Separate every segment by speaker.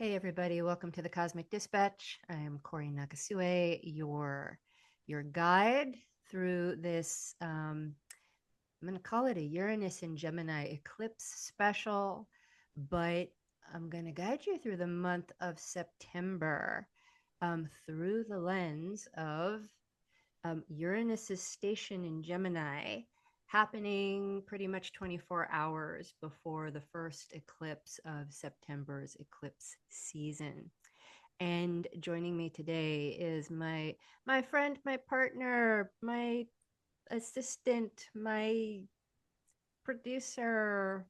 Speaker 1: Hey everybody, welcome to the Cosmic Dispatch. I am Cory Nakasue, your guide through this I'm going to call it a Uranus and Gemini eclipse special, but I'm going to guide you through the month of September through the lens of Uranus's station in Gemini happening pretty much 24 hours before the first eclipse of September's eclipse season. And joining me today is my friend, my partner, my assistant, my producer,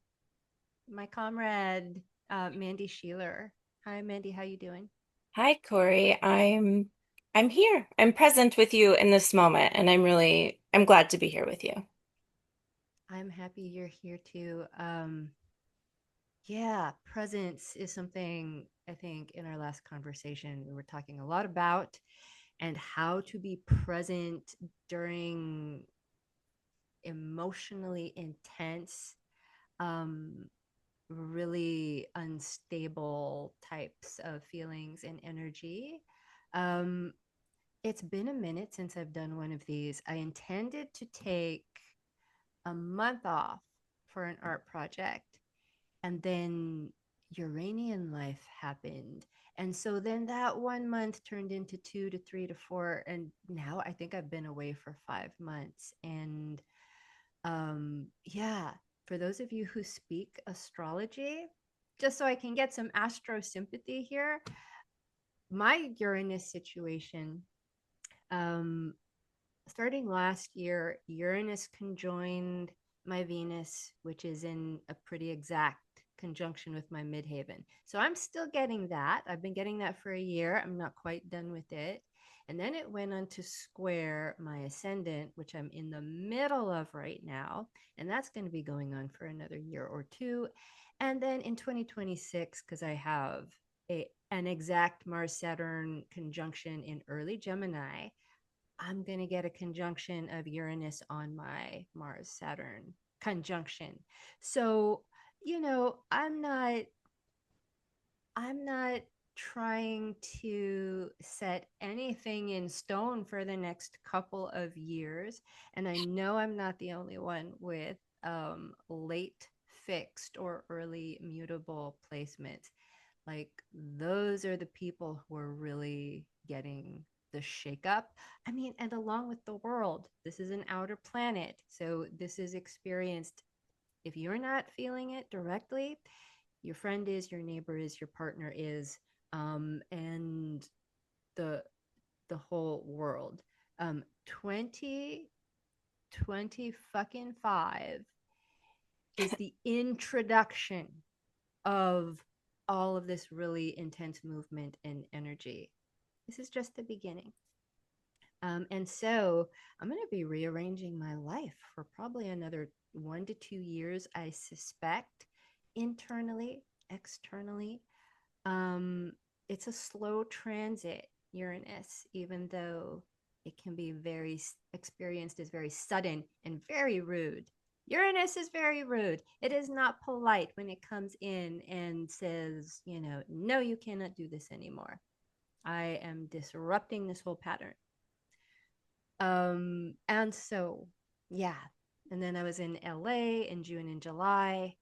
Speaker 1: my comrade, Mandee Sheeler. Hi, Mandee. How you doing?
Speaker 2: Hi, Cory. I'm here. I'm present with you in this moment, and I'm glad to be here with you.
Speaker 1: I'm happy you're here too. Yeah, presence is something I think in our last conversation we were talking a lot about, and how to be present during emotionally intense, um, really unstable types of feelings and energy. Um, it's been a minute since I've done one of these. I intended to take a month off for an art project, and then Uranian life happened. And so then that 1 month turned into 2 to 3 to 4. And now I think I've been away for 5 months. And yeah, for those of you who speak astrology, just so I can get some astro sympathy here, my Uranus situation, um, starting last year, Uranus conjoined my Venus, which is in a pretty exact conjunction with my midheaven. So I'm still getting that. I've been getting that for a year. I'm not quite done with it. And then it went on to square my ascendant, which I'm in the middle of right now. And that's going to be going on for another year or two. And then in 2026, because I have an exact Mars Saturn conjunction in early Gemini, I'm going to get a conjunction of Uranus on my Mars Saturn conjunction. So, I'm not trying to set anything in stone for the next couple of years, and I know I'm not the only one with late fixed or early mutable placements. Like, those are the people who are really getting the shakeup. I mean, and along with the world, this is an outer planet. So this is experienced. If you're not feeling it directly, your friend is, your neighbor is, your partner is, and the the whole world. 2020 fucking 5 is the introduction of all of this really intense movement and energy. This is just the beginning. And so I'm going to be rearranging my life for probably another 1 to 2 years, I suspect, internally, externally. Um, it's a slow transit, Uranus, even though it can be very experienced as very sudden and very rude. Uranus is very rude. It is not polite when it comes in and says, no, you cannot do this anymore. I am disrupting this whole pattern. And so, yeah. And then I was in LA in June and July,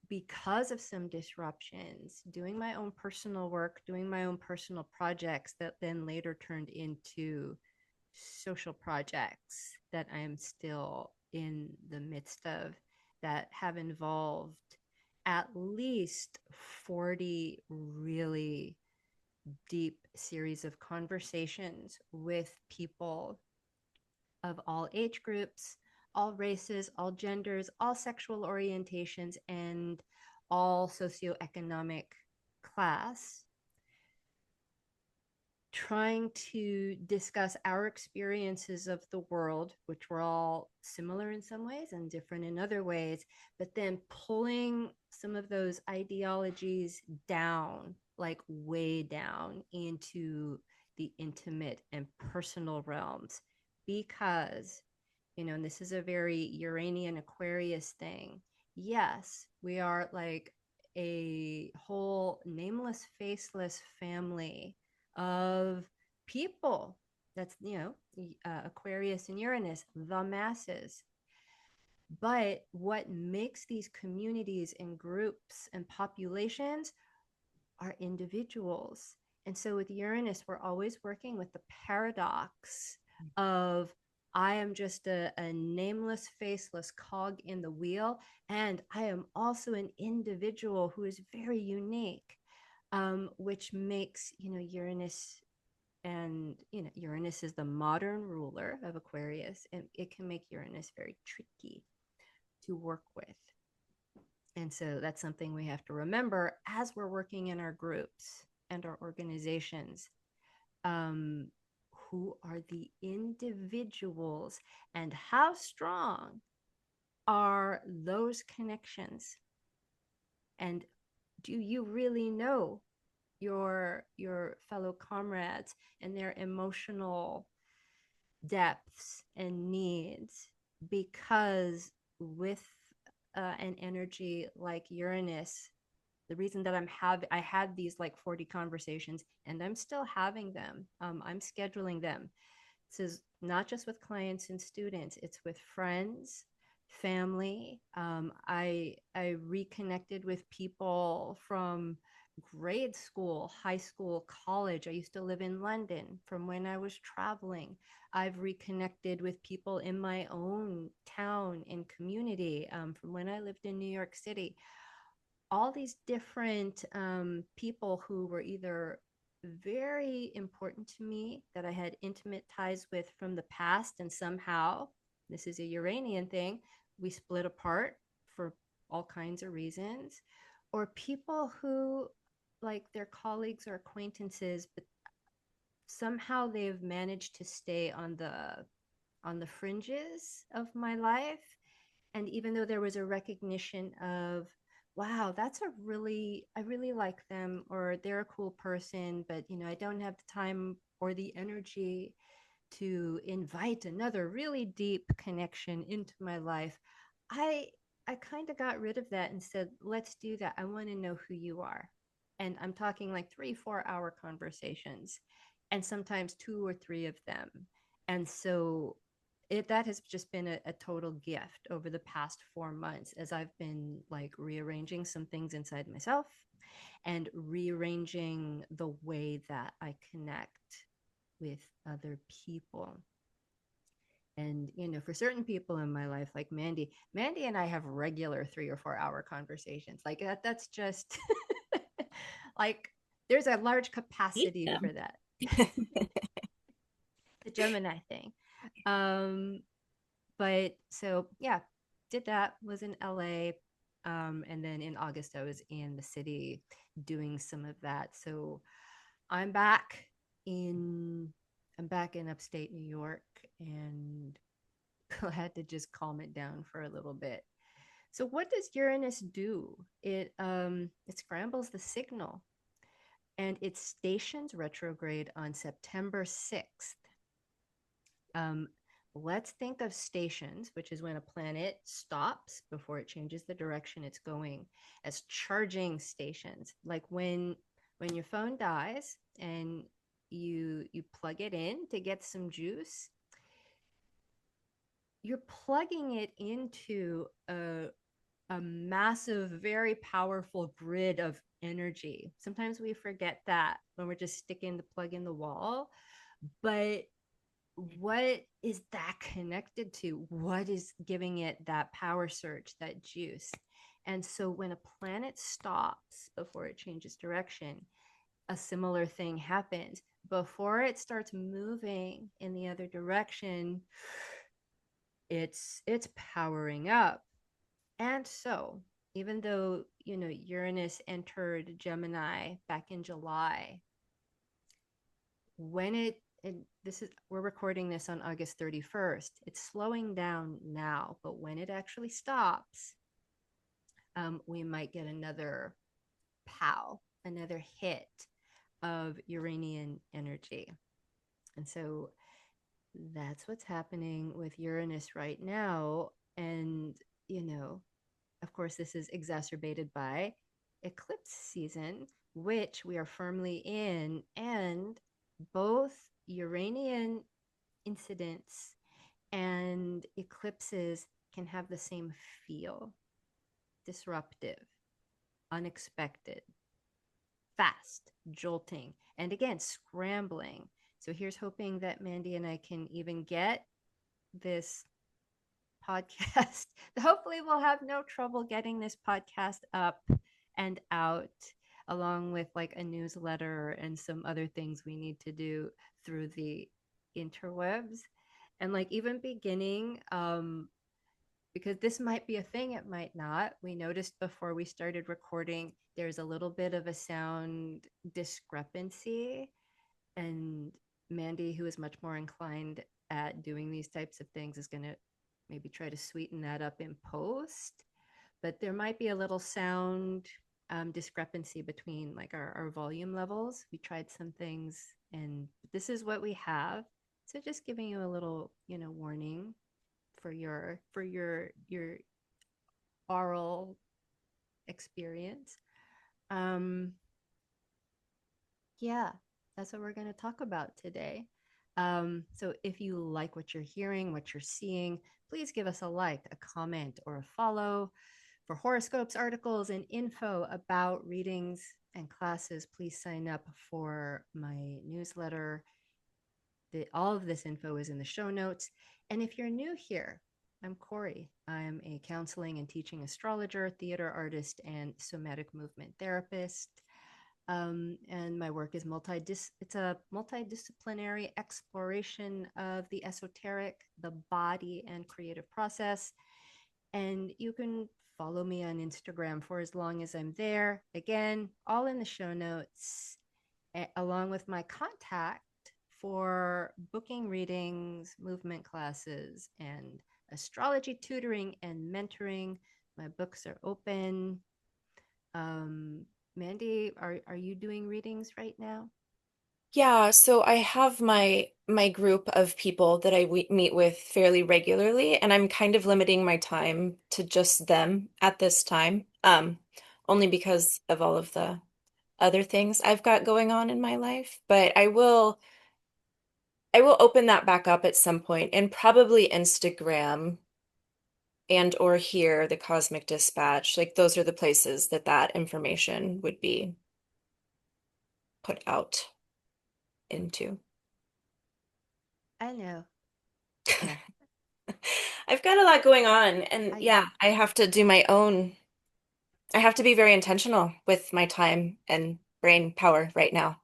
Speaker 1: because of some disruptions, doing my own personal work, doing my own personal projects that then later turned into social projects that I am still in the midst of, that have involved at least 40 really deep series of conversations with people of all age groups, all races, all genders, all sexual orientations, and all socioeconomic class, trying to discuss our experiences of the world, which were all similar in some ways and different in other ways, but then pulling some of those ideologies down, like way down into the intimate and personal realms. Because, and this is a very Uranian Aquarius thing. Yes, we are like a whole nameless, faceless family of people. That's, Aquarius and Uranus, the masses. But what makes these communities and groups and populations are individuals. And so with Uranus, we're always working with the paradox of I am just a nameless, faceless cog in the wheel, and I am also an individual who is very unique, which makes, Uranus, and Uranus is the modern ruler of Aquarius, and it can make Uranus very tricky to work with. And so that's something we have to remember as we're working in our groups and our organizations. Um, who are the individuals and how strong are those connections? And do you really know your fellow comrades and their emotional depths and needs? Because with an energy like Uranus, the reason that I had these like 40 conversations, and I'm still having them. I'm scheduling them. This is not just with clients and students, it's with friends, family. I reconnected with people from grade school, high school, college. I used to live in London from when I was traveling. I've reconnected with people in my own town and community, from when I lived in New York City. All these different people who were either very important to me that I had intimate ties with from the past, and somehow, this is a Uranian thing, we split apart for all kinds of reasons, or people who, like, their colleagues or acquaintances, but somehow they've managed to stay on the fringes of my life. And even though there was a recognition of, wow, I really like them, or they're a cool person, but I don't have the time or the energy to invite another really deep connection into my life. I i kind of got rid of that and said, let's do that. I want to know who you are. And I'm talking like 3 4 hour conversations, and sometimes two or three of them. And so that has just been a total gift over the past 4 months, as I've been like rearranging some things inside myself and rearranging the way that I connect with other people. And for certain people in my life, like Mandee and I have regular 3 or 4 hour conversations. Like that's just like there's a large
Speaker 2: Eat
Speaker 1: capacity
Speaker 2: them.
Speaker 1: for that. The Gemini thing. But so yeah, did that, was in LA. And then in August I was in the city doing some of that. So I'm back in I'm back in upstate New York, and I had to just calm it down for a little bit. So what does Uranus do? It scrambles the signal, and it stations retrograde on September 6th. Um, let's think of stations, which is when a planet stops before it changes the direction it's going, as charging stations. Like when your phone dies and you plug it in to get some juice, you're plugging it into a massive, very powerful grid of energy. Sometimes we forget that when we're just sticking the plug in the wall. But what is that connected to? What is giving it that power surge, that juice? And so when a planet stops before it changes direction, a similar thing happens. Before it starts moving in the other direction, it's powering up. And so, even though, Uranus entered Gemini back in July, when this is we're recording this on August 31st. It's slowing down now, but when it actually stops, we might get another pow, another hit of Uranian energy. And so that's what's happening with Uranus right now. And, you know, of course, this is exacerbated by eclipse season, which we are firmly in. And both Uranian incidents and eclipses can have the same feel: disruptive, unexpected, fast, jolting, and again, scrambling. So here's hoping that Mandee and I can even get this podcast. Hopefully, we'll have no trouble getting this podcast up and out, along with like a newsletter and some other things we need to do through the interwebs. And like even beginning, because this might be a thing, it might not. We noticed before we started recording, there's a little bit of a sound discrepancy. And Mandee, who is much more inclined at doing these types of things, is going to maybe try to sweeten that up in post. But there might be a little sound discrepancy between like our volume levels. We tried some things, and this is what we have. So just giving you a little, warning for your oral experience. Um, yeah, that's what we're going to talk about today. So if you like what you're hearing, what you're seeing, please give us a like, a comment, or a follow. For horoscopes, articles, and info about readings and classes, please sign up for my newsletter. All of this info is in the show notes. And if you're new here, I'm Cory. I'm a counseling and teaching astrologer, theater artist, and somatic movement therapist. And my work is it's a multidisciplinary exploration of the esoteric, the body, and creative process. And you can follow me on Instagram for as long as I'm there. Again, all in the show notes, along with my contact for booking readings, movement classes, and astrology tutoring and mentoring. My books are open. Um, Mandee, are you doing readings right now?
Speaker 2: Yeah, so I have my group of people that I meet with fairly regularly, and I'm kind of limiting my time to just them at this time, only because of all of the other things I've got going on in my life. But I will open that back up at some point, and probably Instagram and or here, the Cosmic Dispatch. Like those are the places that that information would be put out into.
Speaker 1: I know. Yeah,
Speaker 2: I've got a lot going on, and
Speaker 1: I
Speaker 2: yeah, I have to do my own. I have to be very intentional with my time and brain power right now.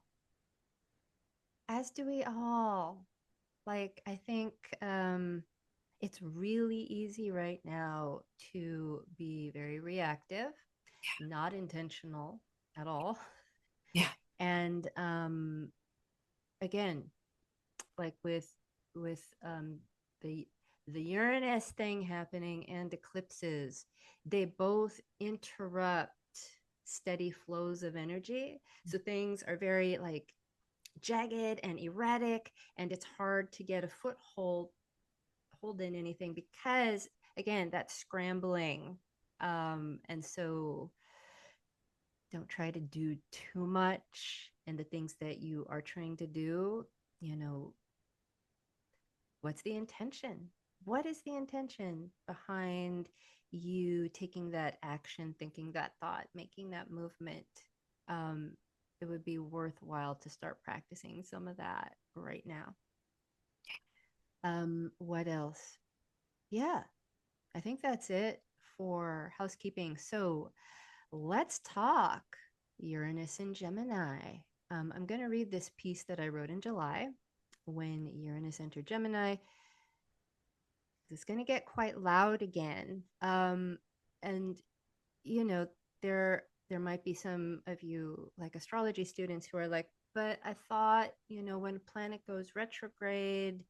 Speaker 1: as do we all. Like I think it's really easy right now to be very reactive, not intentional at all.
Speaker 2: Yeah.
Speaker 1: And again, like with the the Uranus thing happening and eclipses, they both interrupt steady flows of energy. So things are very like jagged and erratic, and it's hard to get a foothold hold in anything because again that scrambling. And so don't try to do too much, and the things that you are trying to do, you know what's the intention? What is the intention behind you taking that action, thinking that thought, making that movement? um, it would be worthwhile to start practicing some of that right now. What else? Yeah, I think that's it for housekeeping. So let's talk Uranus and Gemini. I'm going to read this piece that I wrote in July when Uranus entered Gemini. It's going to get quite loud again. And you know, there might be some of you like astrology students who are like, but I thought, when a planet goes retrograde,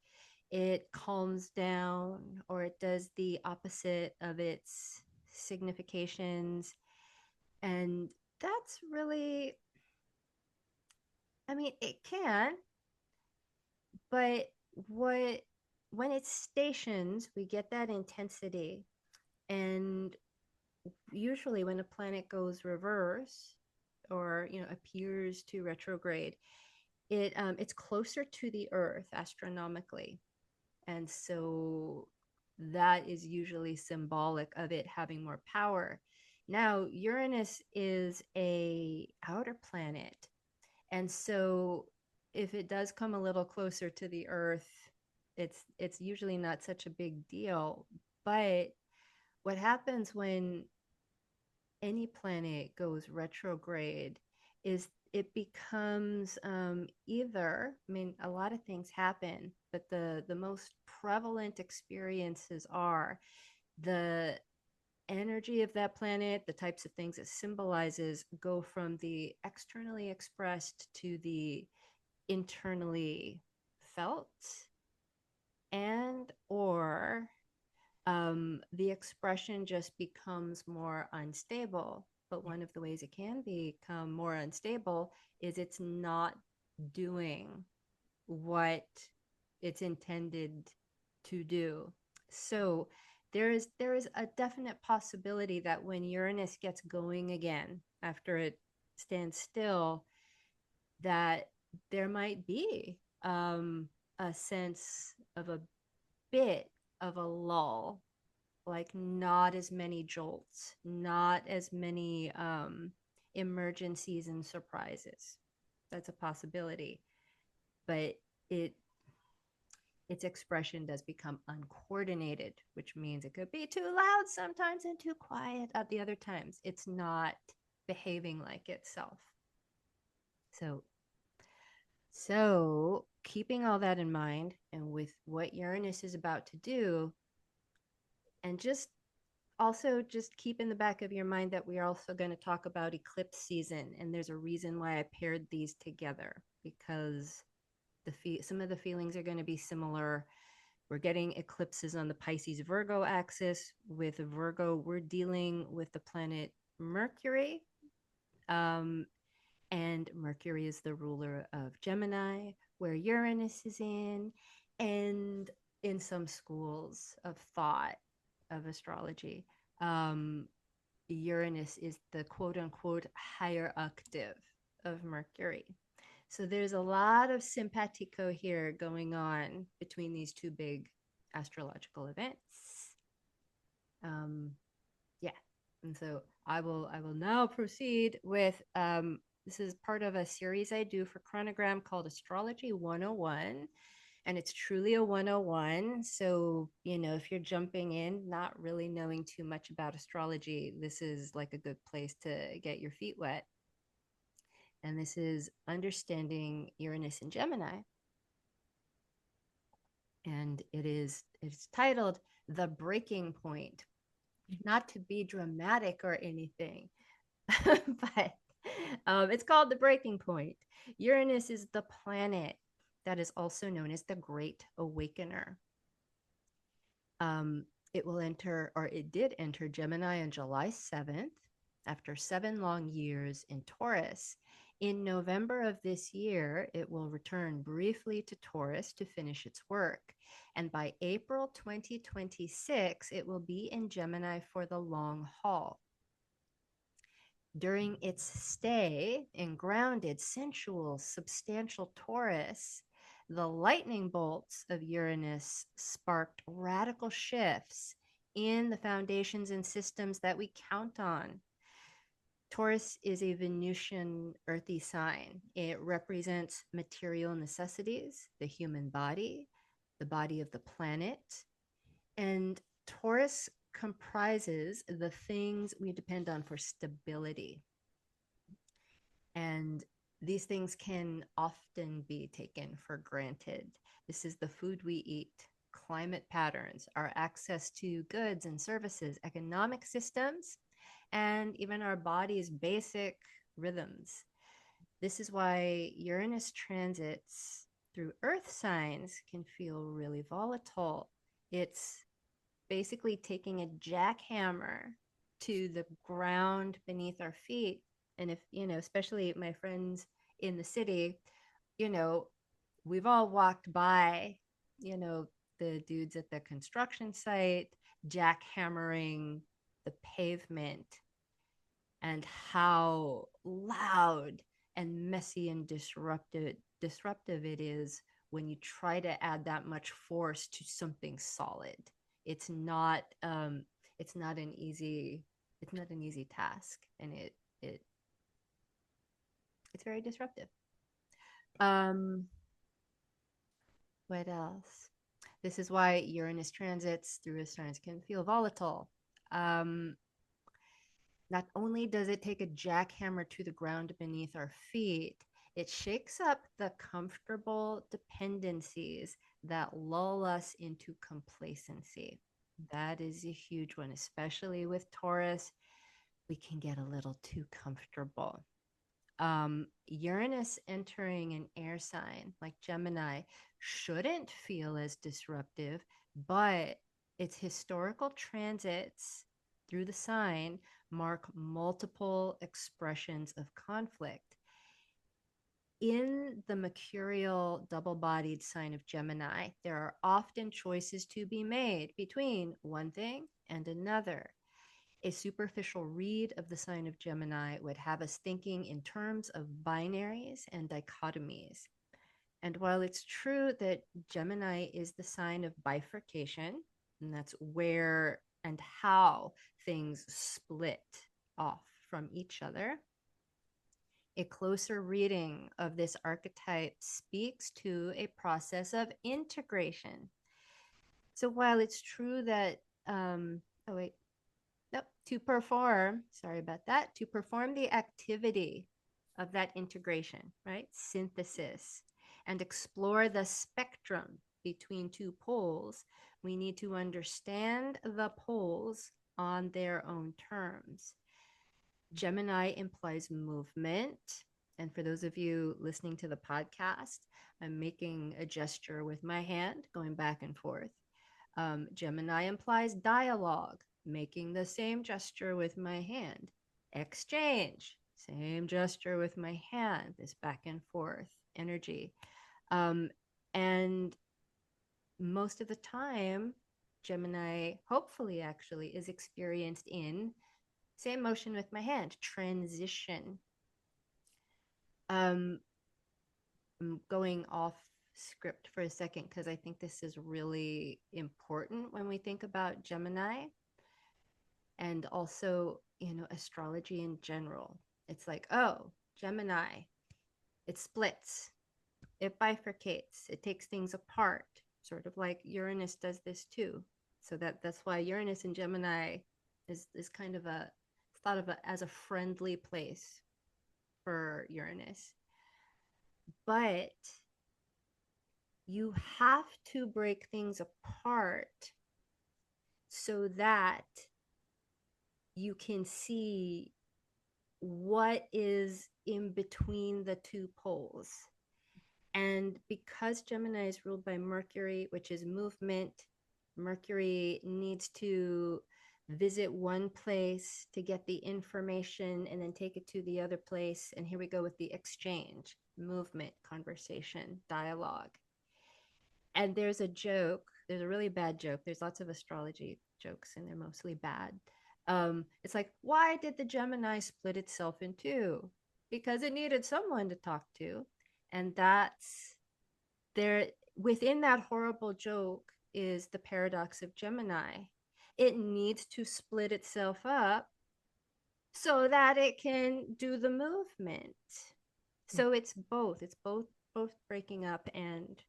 Speaker 1: it calms down or it does the opposite of its significations. And that's really, I mean, it can, but what when it's stations, we get that intensity. And usually when a planet goes reverse or appears to retrograde, it's closer to the earth astronomically, and so that is usually symbolic of it having more power. Now Uranus is a outer planet, and so if it does come a little closer to the earth, it's usually not such a big deal. But what happens when any planet goes retrograde is it becomes either, I mean, a lot of things happen, but the most prevalent experiences are the energy of that planet, the types of things it symbolizes go from the externally expressed to the internally felt, and or the expression just becomes more unstable. But one of the ways it can become more unstable is it's not doing what it's intended to do. So there is a definite possibility that when Uranus gets going again after it stands still, that there might be a sense of a bit of a lull, like not as many jolts, not as many emergencies and surprises. That's a possibility, but it its expression does become uncoordinated, which means it could be too loud sometimes and too quiet at the other times. It's not behaving like itself. So keeping all that in mind, and with what Uranus is about to do, and just keep in the back of your mind that we are also going to talk about eclipse season, and there's a reason why I paired these together, because some of the feelings are going to be similar. We're getting eclipses on the Pisces Virgo axis. With Virgo, we're dealing with the planet Mercury, um, and Mercury is the ruler of Gemini, where Uranus is in. And in some schools of thought of astrology, um, Uranus is the quote unquote higher octave of Mercury. So there's a lot of simpatico here going on between these two big astrological events. Um, yeah, and so I will now proceed with this is part of a series I do for Chronogram called Astrology 101. And it's truly a 101. So, if you're jumping in, not really knowing too much about astrology, this is like a good place to get your feet wet. And this is understanding Uranus and Gemini. And it's titled The Breaking Point. Not to be dramatic or anything, but it's called The Breaking Point. Uranus is the planet that is also known as the Great Awakener. Um, it did enter Gemini on July 7th after 7 long years in Taurus. In November of this year, it will return briefly to Taurus to finish its work. And by April 2026, it will be in Gemini for the long haul. During its stay in grounded, sensual, substantial Taurus, the lightning bolts of Uranus sparked radical shifts in the foundations and systems that we count on. Taurus is a Venusian earthy sign. It represents material necessities, the human body, the body of the planet, and Taurus comprises the things we depend on for stability. And these things can often be taken for granted. This is the food we eat, climate patterns, our access to goods and services, economic systems, and even our body's basic rhythms. This is why Uranus transits through Earth signs can feel really volatile. It's basically taking a jackhammer to the ground beneath our feet. And if, especially my friends in the city, you know, we've all walked by, you know, the dudes at the construction site jackhammering the pavement, and how loud and messy and disruptive it is when you try to add that much force to something solid. It's not it's not an easy it's not an easy task, and it it's very disruptive. um what else? This is why Uranus transits through his signs can feel volatile. Not only does it take a jackhammer to the ground beneath our feet, it shakes up the comfortable dependencies that lull us into complacency. That is a huge one, especially with Taurus. We can get a little too comfortable. Uranus entering an air sign like Gemini shouldn't feel as disruptive, but its historical transits through the sign mark multiple expressions of conflict. In the mercurial double bodied sign of Gemini, there are often choices to be made between one thing and another. A superficial read of the sign of Gemini would have us thinking in terms of binaries and dichotomies. And while it's true that Gemini is the sign of bifurcation, and that's where and how things split off from each other, a closer reading of this archetype speaks to a process of integration. So while it's true that, oh wait, nope, sorry about that, to perform the activity of that integration, right? Synthesis, and explore the spectrum between two poles, we need to understand the poles on their own terms. Gemini implies movement. And for those of you listening to the podcast, I'm making a gesture with my hand going back and forth. Gemini implies dialogue, making the same gesture with my hand. Exchange, same gesture with my hand, this back and forth energy. And most of the time, Gemini, hopefully, actually, is experienced in same motion with my hand, transition. I'm going off script for a second because I think this is really important when we think about Gemini and also, astrology in general. It's like, oh, Gemini, it splits, it bifurcates, it takes things apart, sort of like Uranus does this too. So that's why Uranus and Gemini is kind of a thought of as a friendly place for Uranus. But you have to break things apart so that you can see what is in between the two poles. And because Gemini is ruled by Mercury, which is movement, Mercury needs to visit one place to get the information and then take it to the other place. And here we go with the exchange, movement, conversation, dialogue. And there's a joke, there's a really bad joke. There's lots of astrology jokes, and they're mostly bad. It's like, why did the Gemini split itself in two? Because it needed someone to talk to. And that's there within that horrible joke is the paradox of Gemini. It needs to split itself up so that it can do the movement. So it's both breaking up and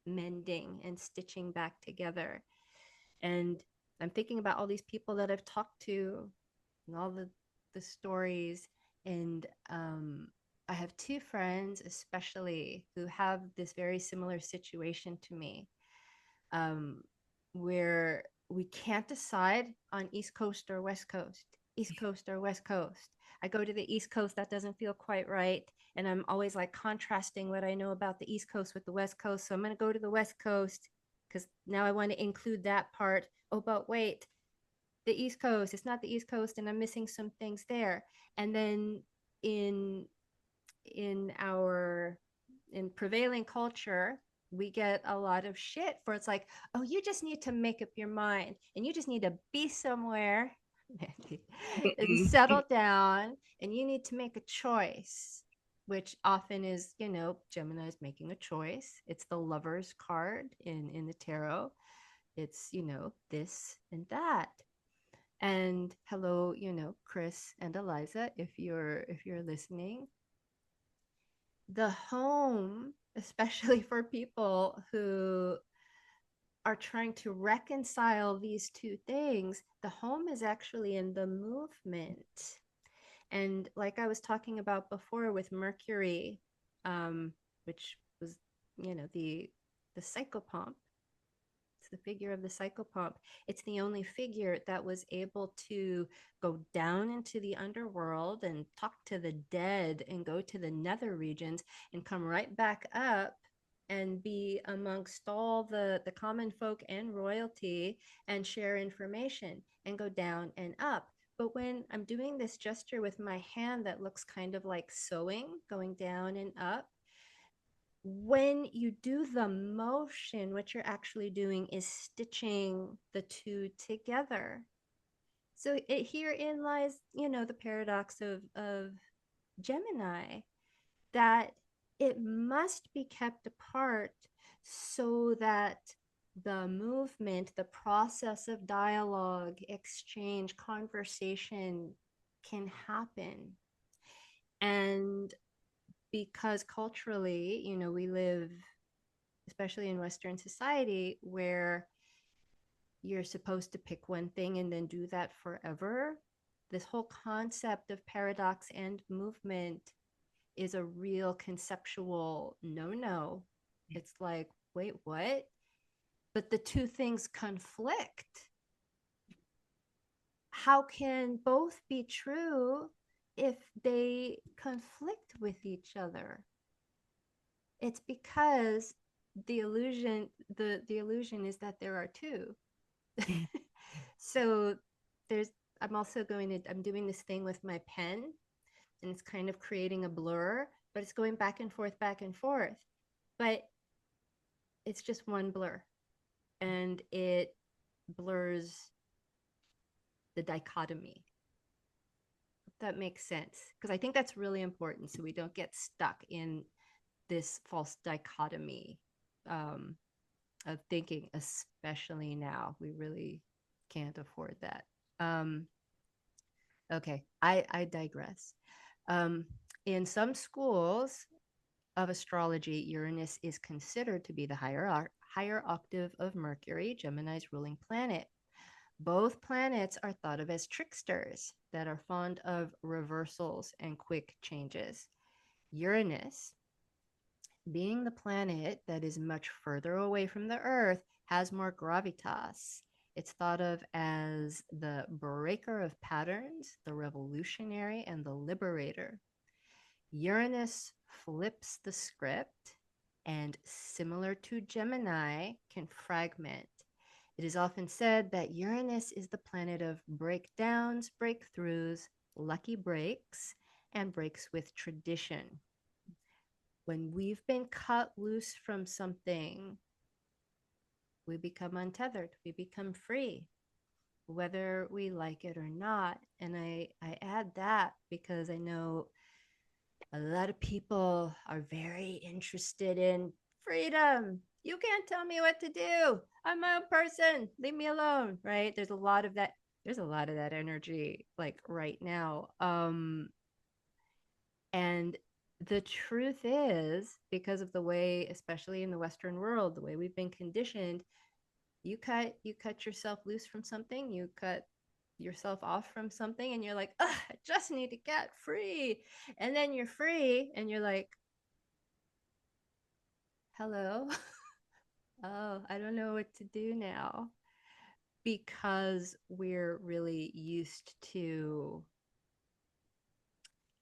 Speaker 1: mending and stitching back together. And I'm thinking about all these people that I've talked to and all the stories. And I have two friends, especially, who have this very similar situation to me. um, where we can't decide on East Coast or West Coast, East Coast or West Coast. I go to the East Coast, that doesn't feel quite right. And I'm always like contrasting what I know about the East Coast with the West Coast. So I'm going to go to the West Coast because now I want to include that part. Oh, but wait, the East Coast, it's not the East Coast, and I'm missing some things there. And then in in our in prevailing culture, we get a lot of shit for it's like, oh, you just need to make up your mind and you just need to be somewhere and
Speaker 2: Mm-mm.
Speaker 1: settle down and you need to make a choice, which often is, Gemini is making a choice. It's the lover's card in the tarot. It's, this and that. And hello, Chris and Eliza, if you're listening, the home, especially for people who are trying to reconcile these two things, the home is actually in the movement. And like I was talking about before with Mercury, which was, the psychopomp, it's the figure of the psychopomp. It's the only figure that was able to go down into the underworld and talk to the dead and go to the nether regions and come right back up and be amongst all the common folk and royalty and share information and go down and up. But when I'm doing this gesture with my hand that looks kind of like sewing, going down and up, when you do the motion, what you're actually doing is stitching the two together. So herein lies, the paradox of Gemini, that it must be kept apart so that the movement, the process of dialogue, exchange, conversation can happen. And because culturally, we live, especially in Western society, where you're supposed to pick one thing and then do that forever. This whole concept of paradox and movement is a real conceptual no. It's like, wait, what? But the two things conflict. How can both be true if they conflict with each other? It's because the illusion is that there are two. So there's I'm doing this thing with my pen, and it's kind of creating a blur, but it's going back and forth. But it's just one blur, and it blurs the dichotomy. If that makes sense, because I think that's really important so we don't get stuck in this false dichotomy um, of thinking, especially now. We really can't afford that. Okay, I digress. Um, in some schools of astrology, Uranus is considered to be the higher octave of Mercury, Gemini's ruling planet. Both planets are thought of as tricksters that are fond of reversals and quick changes. Uranus, being the planet that is much further away from the Earth, has more gravitas. It's thought of as the breaker of patterns, the revolutionary, and the liberator. Uranus flips the script and, similar to Gemini, can fragment. It is often said that Uranus is the planet of breakdowns, breakthroughs, lucky breaks, and breaks with tradition. When we've been cut loose from something, we become untethered, we become free, whether we like it or not. And I add that because I know a lot of people are very interested in freedom. You can't tell me what to do. I'm my own person. Leave me alone. Right? There's a lot of that. There's a lot of that energy like right now. And the truth is, because of the way, especially in the Western world, the way we've been conditioned, you cut yourself loose from something, you cut yourself off from something, and you're like, I just need to get free. And then you're free, and you're like, hello. Oh, I don't know what to do now because we're really used to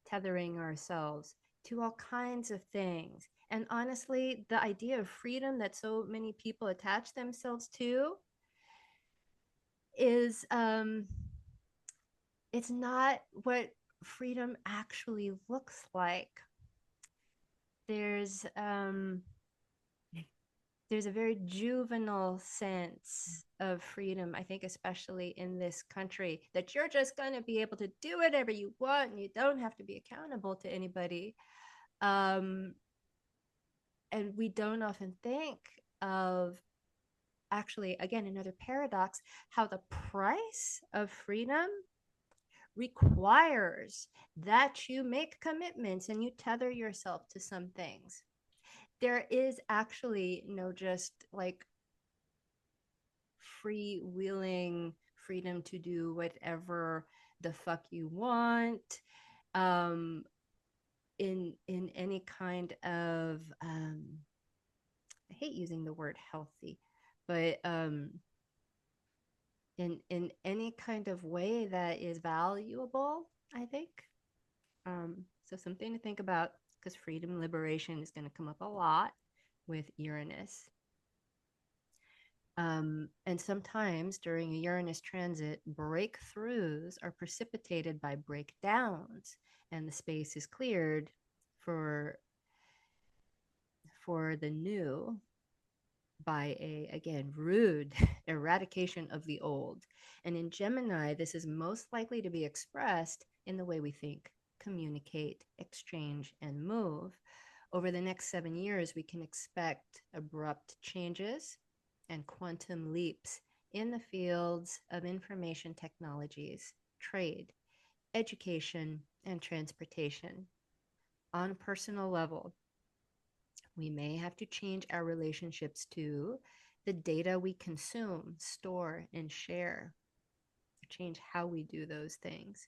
Speaker 1: tethering ourselves to all kinds of things. And honestly, the idea of freedom that so many people attach themselves to is it's not what freedom actually looks like. There's there's a very juvenile sense of freedom, I think, especially in this country, that you're just going to be able to do whatever you want and you don't have to be accountable to anybody. Um, and we don't often think of, actually, again, another paradox, how the price of freedom requires that you make commitments and you tether yourself to some things. There is actually no just like freewheeling freedom to do whatever the fuck you want, um in any kind of I hate using the word healthy, but in any kind of way that is valuable, I think. So something to think about, because freedom liberation is going to come up a lot with Uranus. And sometimes during a Uranus transit, breakthroughs are precipitated by breakdowns, and the space is cleared for the new by a, again, rude eradication of the old. And in Gemini, this is most likely to be expressed in the way we think, communicate, exchange, and move. Over the next 7 years, we can expect abrupt changes and quantum leaps in the fields of information technologies, trade, education, and transportation. On a personal level, we may have to change our relationships to the data we consume, store, and share, change how we do those things.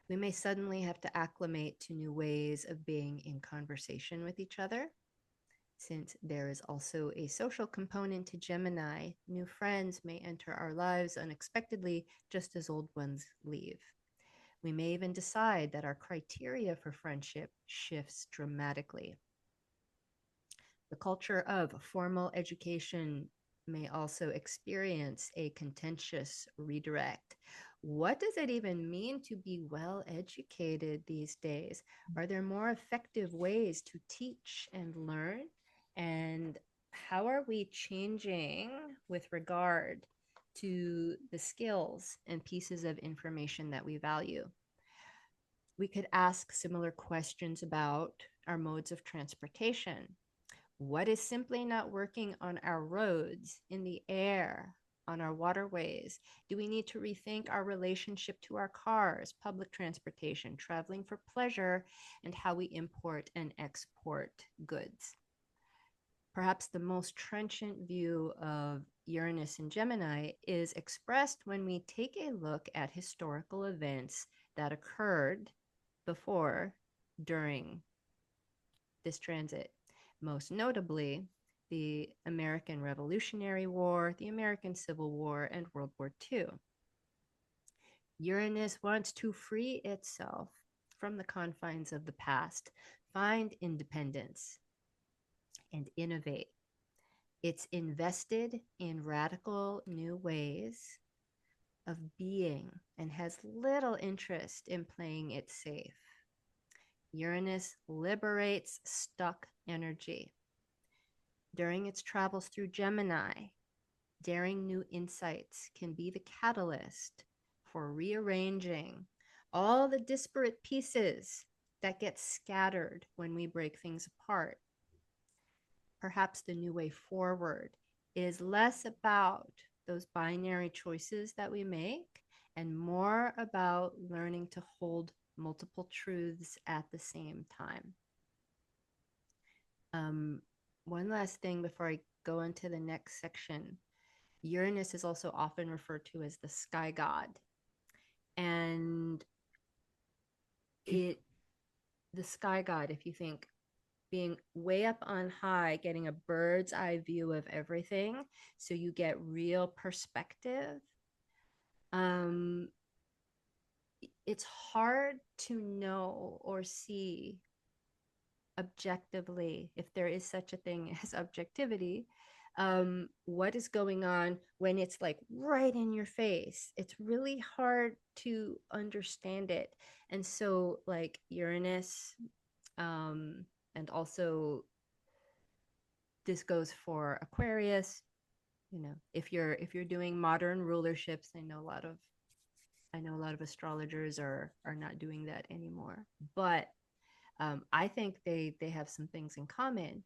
Speaker 1: We may suddenly have to acclimate to new ways of being in conversation with each other. Since there is also a social component to Gemini, new friends may enter our lives unexpectedly, just as old ones leave. We may even decide that our criteria for friendship shifts dramatically. The culture of formal education may also experience a contentious redirect. What does it even mean to be well educated these days? Are there more effective ways to teach and learn? And how are we changing with regard to the skills and pieces of information that we value? We could ask similar questions about our modes of transportation. What is simply not working on our roads, in the air, on our waterways? Do we need to rethink our relationship to our cars, public transportation, traveling for pleasure, and how we import and export goods? Perhaps the most trenchant view of Uranus and Gemini is expressed when we take a look at historical events that occurred before, during this transit, most notably the American Revolutionary War, the American Civil War, and World War II. Uranus wants to free itself from the confines of the past, find independence, and innovate. It's invested in radical new ways of being and has little interest in playing it safe. Uranus liberates stuck energy. During its travels through Gemini, daring new insights can be the catalyst for rearranging all the disparate pieces that get scattered when we break things apart. Perhaps the new way forward is less about those binary choices that we make and more about learning to hold multiple truths at the same time. Um, One last thing before I go into the next section. Uranus is also often referred to as the sky god. And it, the sky god, if you think being way up on high, getting a bird's eye view of everything. So you get real perspective. Um, it's hard to know or see objectively, if there is such a thing as objectivity, what is going on when it's like right in your face. It's really hard to understand it. And so, like Uranus, um, and also this goes for Aquarius. You know, if you're doing modern rulerships, I know a lot of astrologers are not doing that anymore. But I think they have some things in common.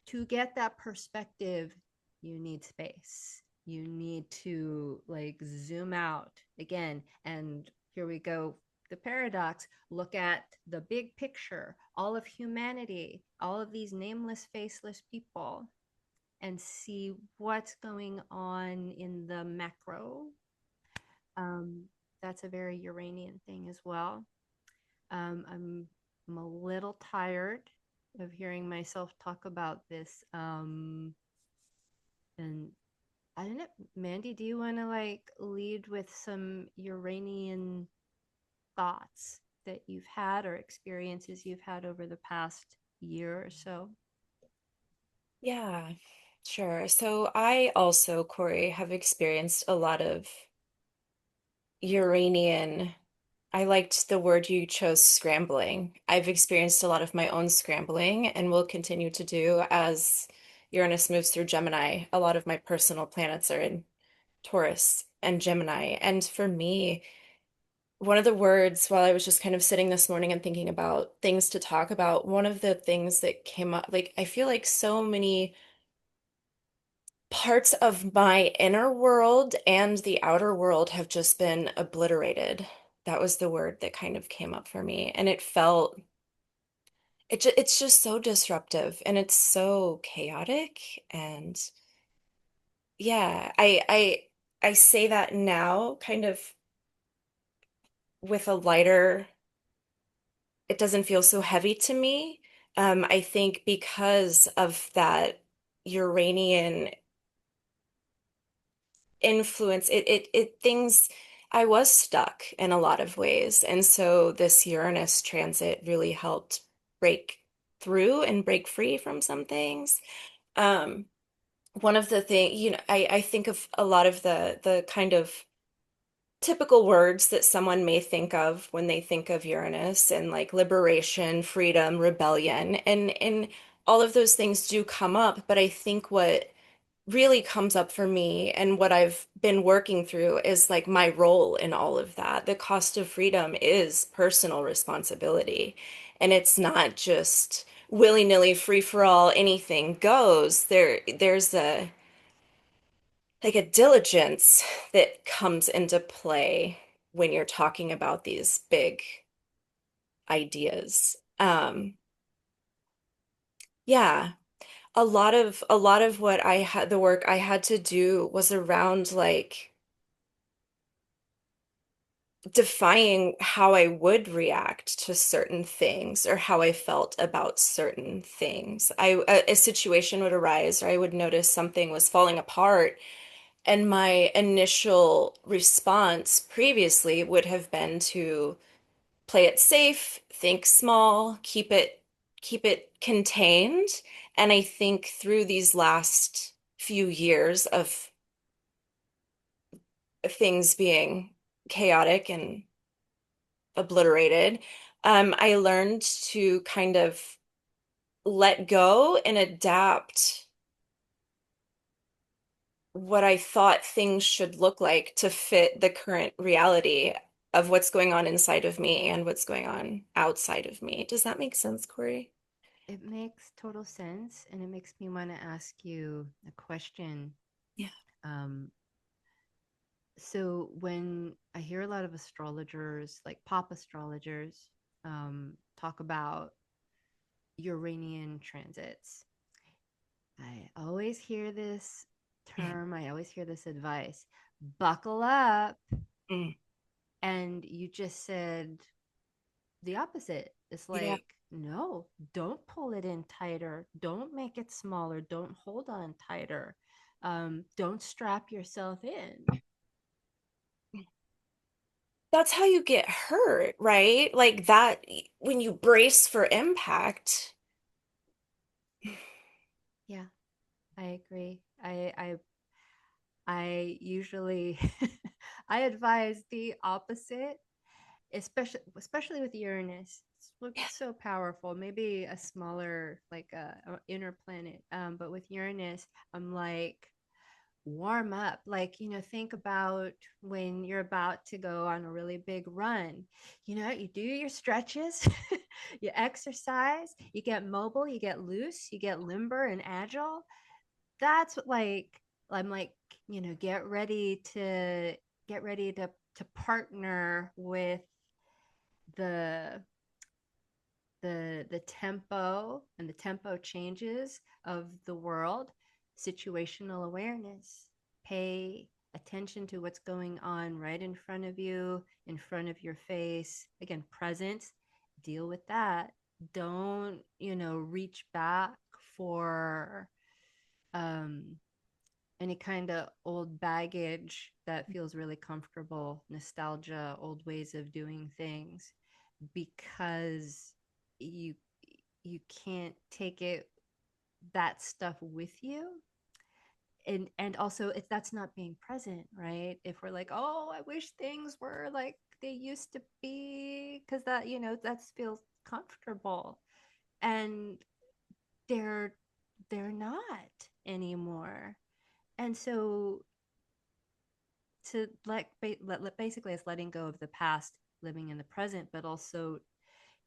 Speaker 1: To get that perspective, you need space. You need to like zoom out again. And here we go. The paradox, look at the big picture, all of humanity, all of these nameless, faceless people, and see what's going on in the macro. Um, that's a very Uranian thing as well. I'm a little tired of hearing myself talk about this. And I don't know, Mandee, do you want to like lead with some Uranian thoughts that you've had or experiences you've had over the past year or so?
Speaker 2: Yeah, sure. So I also, Corey, have experienced a lot of Uranian. I liked the word you chose, scrambling. I've experienced a lot of my own scrambling and will continue to do as Uranus moves through Gemini. A lot of my personal planets are in Taurus and Gemini. And for me, one of the words, while I was just kind of sitting this morning and thinking about things to talk about, one of the things that came up, like, I feel like so many parts of my inner world and the outer world have just been obliterated. That was the word that kind of came up for me. And it felt, it's just so disruptive and it's so chaotic. And yeah, I say that now kind of with a lighter, it doesn't feel so heavy to me. I think because of that Uranian influence, it things, I was stuck in a lot of ways. And so this Uranus transit really helped break through and break free from some things. Um, One of the things, I think of a lot of the kind of typical words that someone may think of when they think of Uranus and like liberation, freedom, rebellion, and all of those things do come up, but I think what really comes up for me and what I've been working through is like my role in all of that. The cost of freedom is personal responsibility. And it's not just willy-nilly, free for all, anything goes. There's a like a diligence that comes into play when you're talking about these big ideas. Yeah, a lot of what I had the work I had to do was around like defying how I would react to certain things or how I felt about certain things. A situation would arise or I would notice something was falling apart, and my initial response previously would have been to play it safe, think small, keep it contained. And I think through these last few years of things being chaotic and obliterated, I learned to kind of let go and adapt what I thought things should look like to fit the current reality of what's going on inside of me and what's going on outside of me. Does that make sense, Corey?
Speaker 1: It makes total sense, and it makes me want to ask you a question.
Speaker 2: Yeah.
Speaker 1: Um, so when I hear a lot of astrologers, like pop astrologers, talk about Uranian transits, I always hear this term, I always hear this advice: buckle up.
Speaker 2: Mm,
Speaker 1: And you just said the opposite. It's
Speaker 2: yeah.
Speaker 1: like No, don't pull it in tighter. Don't make it smaller. Don't hold on tighter. Don't strap yourself in.
Speaker 2: That's how you get hurt, right? Like that when you brace for impact.
Speaker 1: Yeah, I agree. I usually I advise the opposite, especially with Uranus.
Speaker 2: Yeah.
Speaker 1: It's so powerful. Maybe a smaller like a inner planet. But with Uranus, I'm like warm up. Like, think about when you're about to go on a really big run. You do your stretches, you exercise, you get mobile, you get loose, you get limber and agile. That's what, like, I'm like, get ready to partner with the the tempo and the tempo changes of the world. Situational awareness, pay attention to what's going on right in front of you, in front of your face. Again, presence, deal with that. Don't reach back for um any kind of old baggage that feels really comfortable, nostalgia, old ways of doing things, because you you can't take it that stuff with you. And also, if that's not being present, right? If we're like, oh, I wish things were like they used to be, because that feels comfortable, and they're they're not anymore. And so to basically it's letting go of the past, living in the present, but also,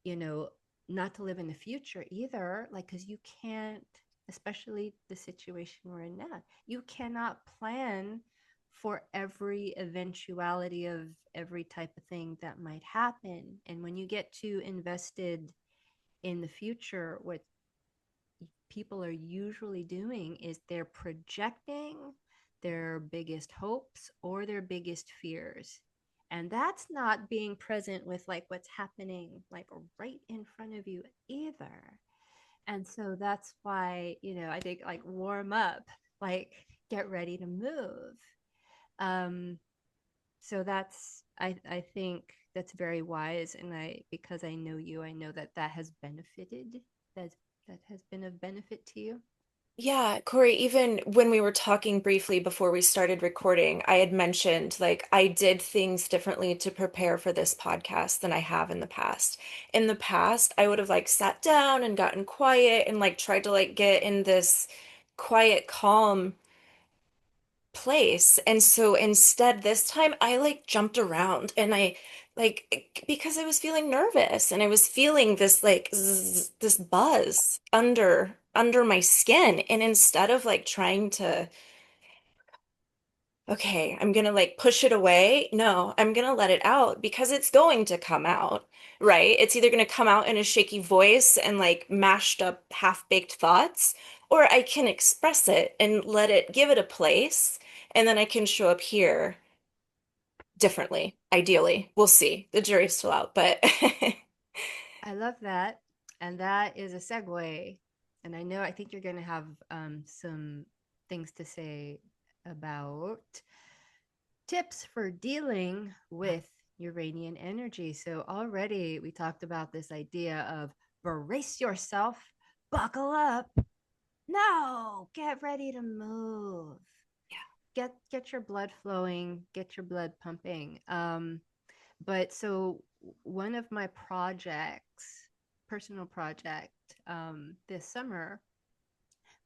Speaker 1: you know not to live in the future either, like, because you can't, especially the situation we're in now, you cannot plan for every eventuality of every type of thing that might happen. And when you get too invested in the future, what people are usually doing is they're projecting their biggest hopes or their biggest fears. And that's not being present with like what's happening like right in front of you either. And so that's why, I think like warm up, like get ready to move. Um, so I think that's very wise. And because I know you, I know that that has benefited, that that has been of benefit to you.
Speaker 2: Yeah, Corey, even when we were talking briefly before we started recording, I had mentioned like I did things differently to prepare for this podcast than I have in the past. In the past, I would have like sat down and gotten quiet and like tried to like get in this quiet, calm place. And so instead, this time I like jumped around and I like because I was feeling nervous and I was feeling this like this buzz under my skin. And instead of like trying to, okay, I'm gonna like push it away, no, I'm gonna let it out because it's going to come out, right? It's either gonna come out in a shaky voice and like mashed up half-baked thoughts, or I can express it and let it give it a place and then I can show up here differently, ideally. We'll see. The jury's still out, but
Speaker 1: I love that. And that is a segue. And I think you're going to have some things to say about tips for dealing with Uranian energy. So, already we talked about this idea of brace yourself, buckle up. No, get ready to move. Get your blood flowing, get your blood pumping. But so one of my projects, personal project, this summer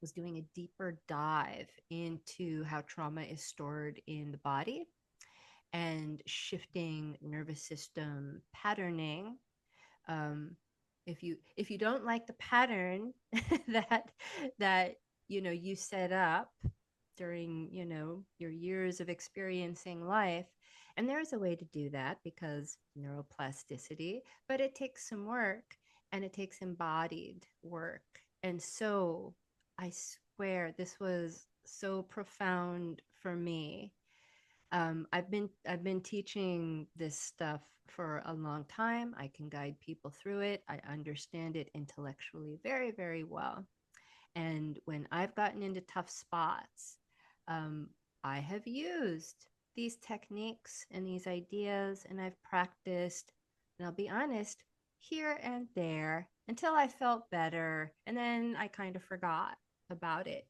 Speaker 1: was doing a deeper dive into how trauma is stored in the body and shifting nervous system patterning. um, if you don't like the pattern that that you set up during your years of experiencing life, and there's a way to do that because neuroplasticity, but it takes some work, and it takes embodied work. And so I swear this was so profound for me. I've been teaching this stuff for a long time. I can guide people through it. I understand it intellectually very, very well. And when I've gotten into tough spots, um, I have used these techniques and these ideas, and I've practiced. And I'll be honest, here and there until I felt better, and then I kind of forgot about it.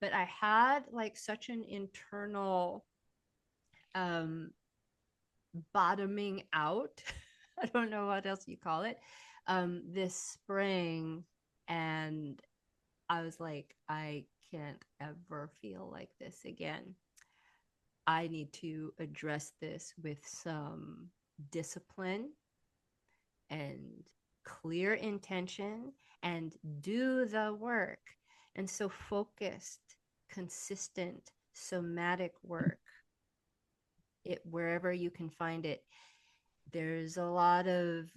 Speaker 1: But I had like such an internal um, bottoming out. I don't know what else you call it. This spring, and I was like, I can't ever feel like this again. I need to address this with some discipline and clear intention and do the work. And so, focused, consistent, somatic work, it wherever you can find it. There's a lot of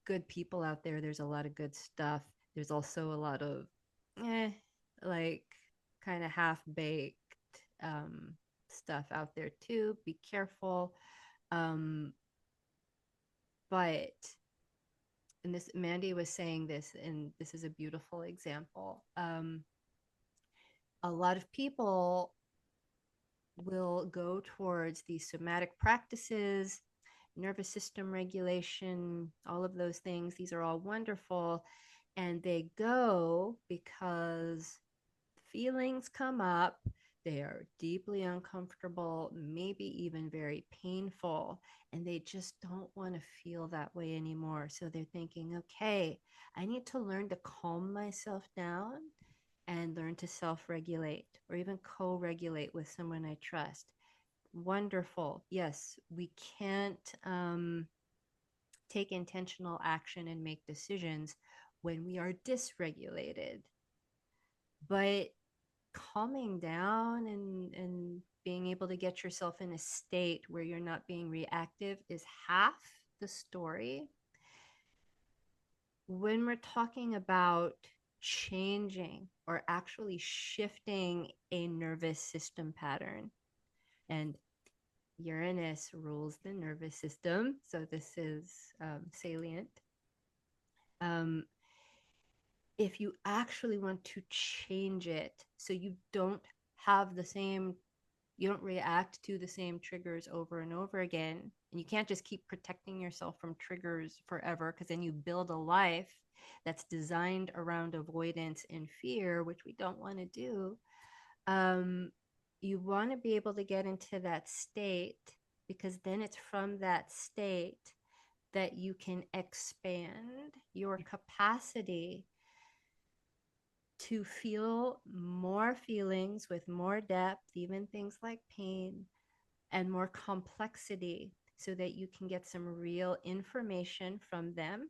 Speaker 1: good people out there. There's a lot of good stuff. There's also a lot of eh, like kind of half baked um, stuff out there too. Be careful. Um, but and this Mandee was saying this, and this is a beautiful example. A lot of people will go towards these somatic practices, nervous system regulation, all of those things. These are all wonderful. And they go because feelings come up. They are deeply uncomfortable, maybe even very painful, and they just don't want to feel that way anymore. So they're thinking, okay, I need to learn to calm myself down and learn to self regulate or even co regulate with someone I trust. Wonderful. Yes, we can't take intentional action and make decisions when we are dysregulated. But calming down and being able to get yourself in a state where you're not being reactive is half the story. When we're talking about changing or actually shifting a nervous system pattern, and Uranus rules the nervous system, so this is salient. Um, if you actually want to change it so you don't have the same, you don't react to the same triggers over and over again, and you can't just keep protecting yourself from triggers forever, because then you build a life that's designed around avoidance and fear, which we don't want to do. um, you want to be able to get into that state, because then it's from that state that you can expand your capacity to feel more feelings with more depth, even things like pain, and more complexity, so that you can get some real information from them.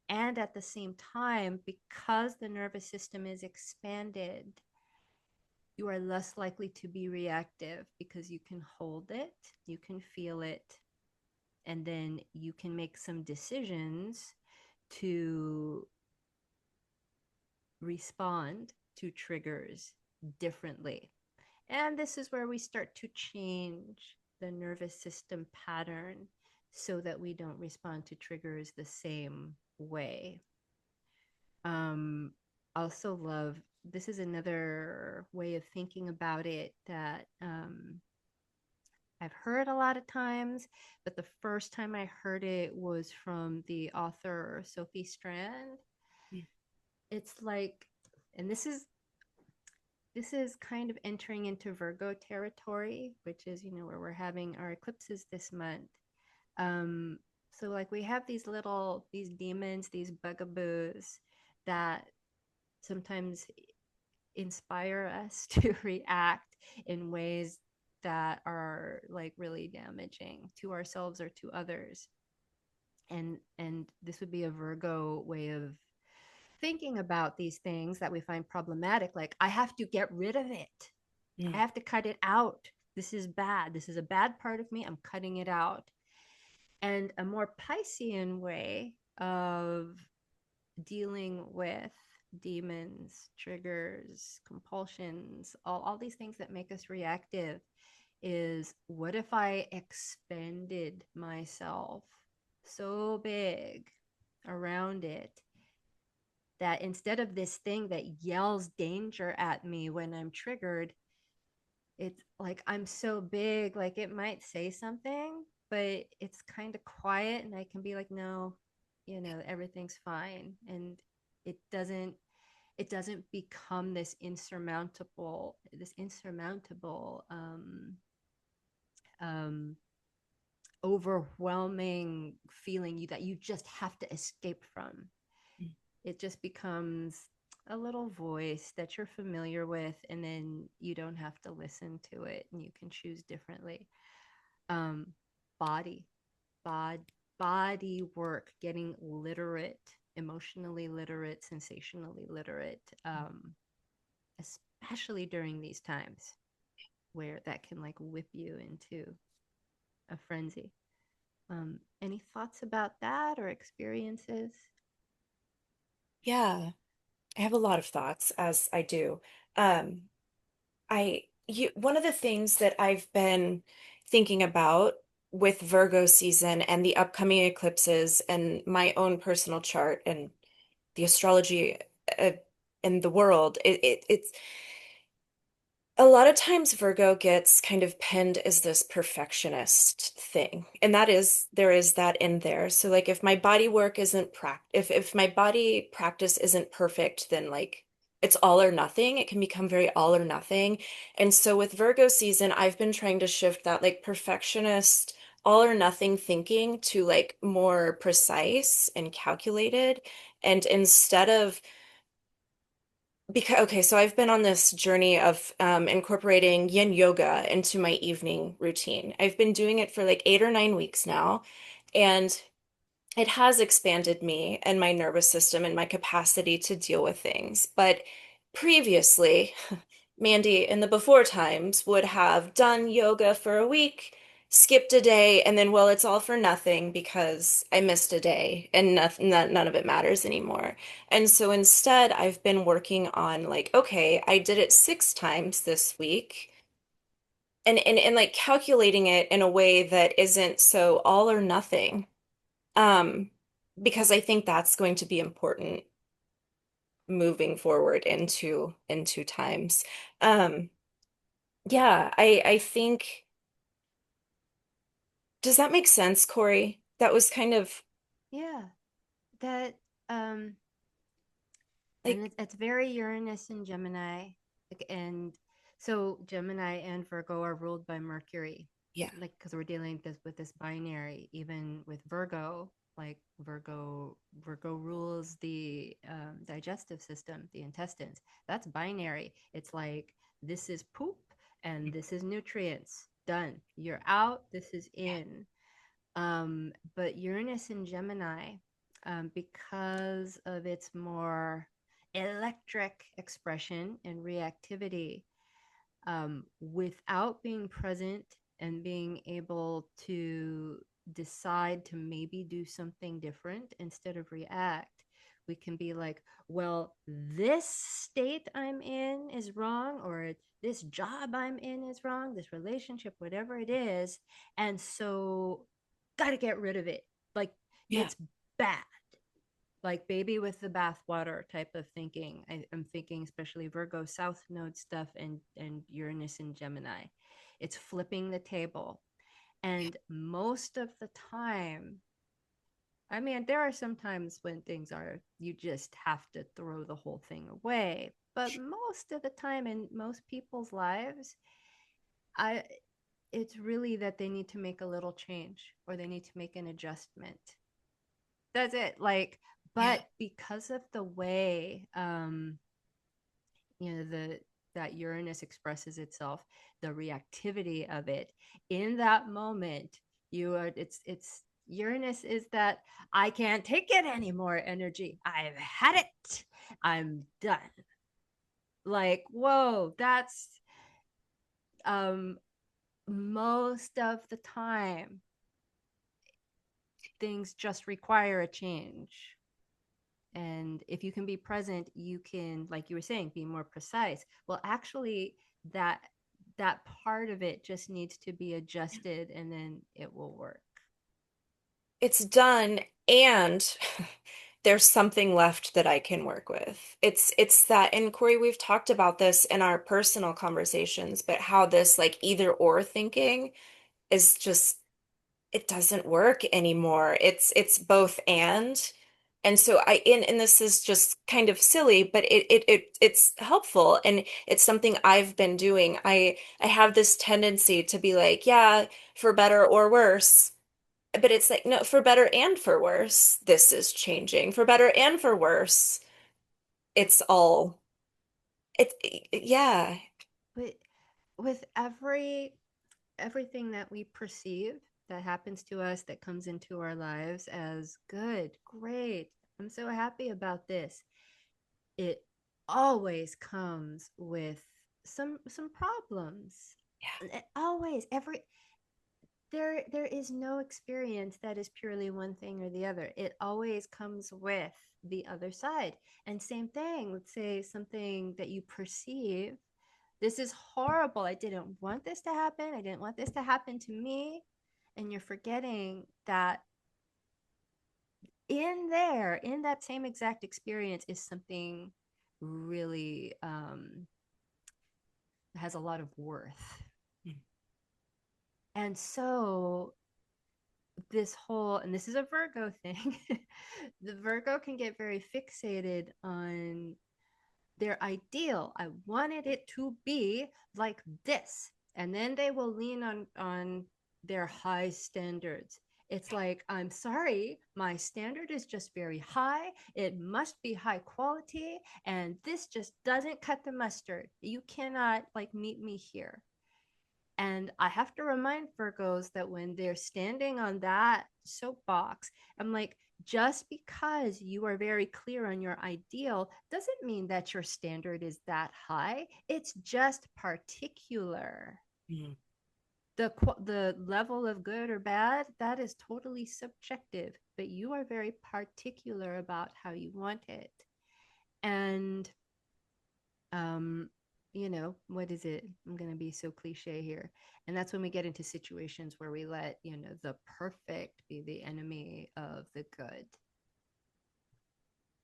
Speaker 1: And at the same time, because the nervous system is expanded, you are less likely to be reactive because you can hold it, you can feel it, and then you can make some decisions to respond to triggers differently. And this is where we start to change the nervous system pattern so that we don't respond to triggers the same way. Um, also love, this is another way of thinking about it that I've heard a lot of times, but the first time I heard it was from the author Sophie Strand. It's like, and this is kind of entering into Virgo territory, which is, where we're having our eclipses this month. Um, so like we have these demons, these bugaboos that sometimes inspire us to react in ways that are like really damaging to ourselves or to others. And this would be a Virgo way of thinking about these things that we find problematic, like I have to get rid of it. I
Speaker 2: Mm.
Speaker 1: have to cut it out. This is bad. This is a bad part of me. I'm cutting it out. And a more Piscean way of dealing with demons, triggers, compulsions, all these things that make us reactive is what if I expanded myself so big around it that instead of this thing that yells danger at me when I'm triggered, it's like I'm so big, like it might say something, but it's kind of quiet and I can be like, no, everything's fine. And it doesn't it doesn't become this insurmountable um overwhelming feeling that you just have to escape from. It just becomes a little voice that you're familiar with, and then you don't have to listen to it and you can choose differently. um body bod Body work, getting literate, emotionally literate, sensationally literate, especially during these times where that can like whip you into a frenzy. Any thoughts about that or experiences?
Speaker 2: Yeah, I have a lot of thoughts, as I do. Um, one of the things that I've been thinking about with Virgo season and the upcoming eclipses and my own personal chart and the astrology uh, in the world, it's a lot of times Virgo gets kind of pinned as this perfectionist thing. And there is that in there. So like if my body work isn't if my body practice isn't perfect, then like it's all or nothing. It can become very all or nothing. And so with Virgo season, I've been trying to shift that like perfectionist all or nothing thinking to like more precise and calculated. And instead of because okay, so I've been on this journey of incorporating yin yoga into my evening routine. I've been doing it for like 8 or 9 weeks now, and it has expanded me and my nervous system and my capacity to deal with things. But previously, Mandee in the before times would have done yoga for a week, skipped a day, and then, well, it's all for nothing because I missed a day and nothing, none of it matters anymore. And so instead, I've been working on like, okay, I did it 6 times this week. And like calculating it in a way that isn't so all or nothing. Um, because I think that's going to be important moving forward into times. Um, yeah, I think does that make sense, Cory? That was kind of
Speaker 1: Yeah, that um and
Speaker 2: like
Speaker 1: it's very Uranus and Gemini. And so Gemini and Virgo are ruled by Mercury,
Speaker 2: yeah,
Speaker 1: like because we're dealing with this binary. Even with Virgo, like Virgo rules the digestive system, the intestines. That's binary. It's like this is poop and this is nutrients. Done. You're out. This is in. But Uranus in Gemini, because of its more electric expression and reactivity, without being present and being able to decide to maybe do something different instead of react, we can be like, well, this state I'm in is wrong, or this job I'm in is wrong, this relationship, whatever it is. And so, got to get rid of it. Like,
Speaker 2: yeah,
Speaker 1: it's bad, like baby with the bathwater type of thinking. I'm thinking especially Virgo South Node stuff and Uranus and Gemini. It's flipping the table, and most of the time, I mean, there are some times when things are you just have to throw the whole thing away. But most of the time in most people's lives, I it's really that they need to make a little change or they need to make an adjustment. That's it. Like,
Speaker 2: yeah,
Speaker 1: but because of the way the that Uranus expresses itself, the reactivity of it in that moment, you are it's Uranus is that I can't take it anymore energy. I've had it. I'm done. Like, whoa, that's um most of the time things just require a change. And if you can be present, you can, like you were saying, be more precise. Well, actually, that that part of it just needs to be adjusted and then it will work.
Speaker 2: It's done, and there's something left that I can work with. It's that, and Corey, we've talked about this in our personal conversations, but how this like either or thinking is just it doesn't work anymore. It's both and. And so and this is just kind of silly, but it's helpful and it's something I've been doing. I have this tendency to be like, yeah, for better or worse. But it's like, no, for better and for worse, this is changing. For better and for worse, it's all it yeah.
Speaker 1: But with everything that we perceive that happens to us, that comes into our lives as good, great, I'm so happy about this, it always comes with some problems. Always, every there is no experience that is purely one thing or the other. It always comes with the other side. And same thing, let's say something that you perceive, this is horrible, I didn't want this to happen, I didn't want this to happen to me, and you're forgetting that in there, in that same exact experience, is something really has a lot of worth.
Speaker 2: Yeah.
Speaker 1: And so this whole, and this is a Virgo thing, the Virgo can get very fixated on their ideal. I wanted it to be like this. And then they will lean on their high standards. It's like, I'm sorry, my standard is just very high. It must be high quality. And this just doesn't cut the mustard. You cannot like meet me here. And I have to remind Virgos that when they're standing on that soapbox, I'm like, just because you are very clear on your ideal doesn't mean that your standard is that high. It's just particular.
Speaker 2: Mm.
Speaker 1: The level of good or bad, that is totally subjective, but you are very particular about how you want it. And um what is it, I'm going to be so cliche here, and that's when we get into situations where we let the perfect be the enemy of the good.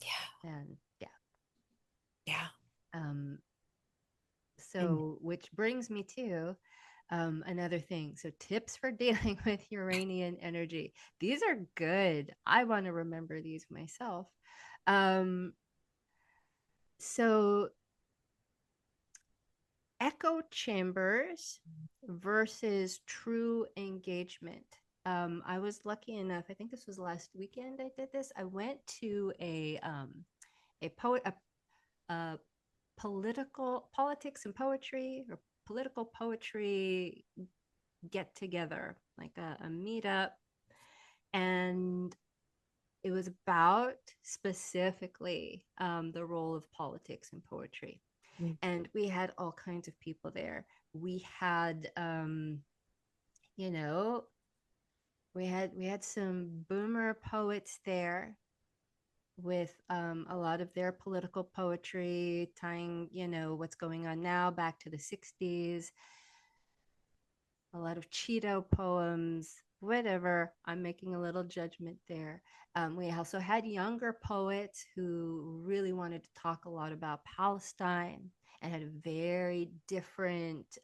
Speaker 2: Yeah.
Speaker 1: And yeah.
Speaker 2: Yeah.
Speaker 1: um
Speaker 2: And
Speaker 1: so which brings me to another thing. So tips for dealing with Uranian energy, these are good, I want to remember these myself. So echo chambers versus true engagement. I was lucky enough, I think this was last weekend I did this. I went to a poet a political politics and poetry, or political poetry get together, like a meetup, and it was about specifically the role of politics and poetry.
Speaker 2: mm,
Speaker 1: And we had all kinds of people there. We had you know we had some boomer poets there with a lot of their political poetry, tying what's going on now back to the 60s, a lot of Cheeto poems, whatever. I'm making a little judgment there. We also had younger poets who really wanted to talk a lot about Palestine and had a very different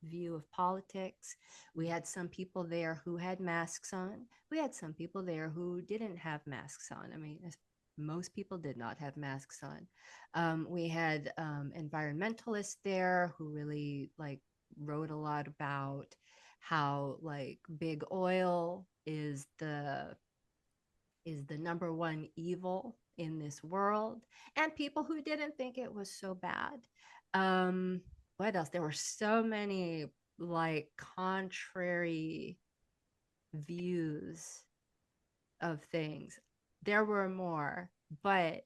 Speaker 1: view of politics. We had some people there who had masks on. We had some people there who didn't have masks on. I mean, most people did not have masks on. We had environmentalists there who really like wrote a lot about how like big oil is the number one evil in this world, and people who didn't think it was so bad. What else? There were so many like contrary views of things. There were more, but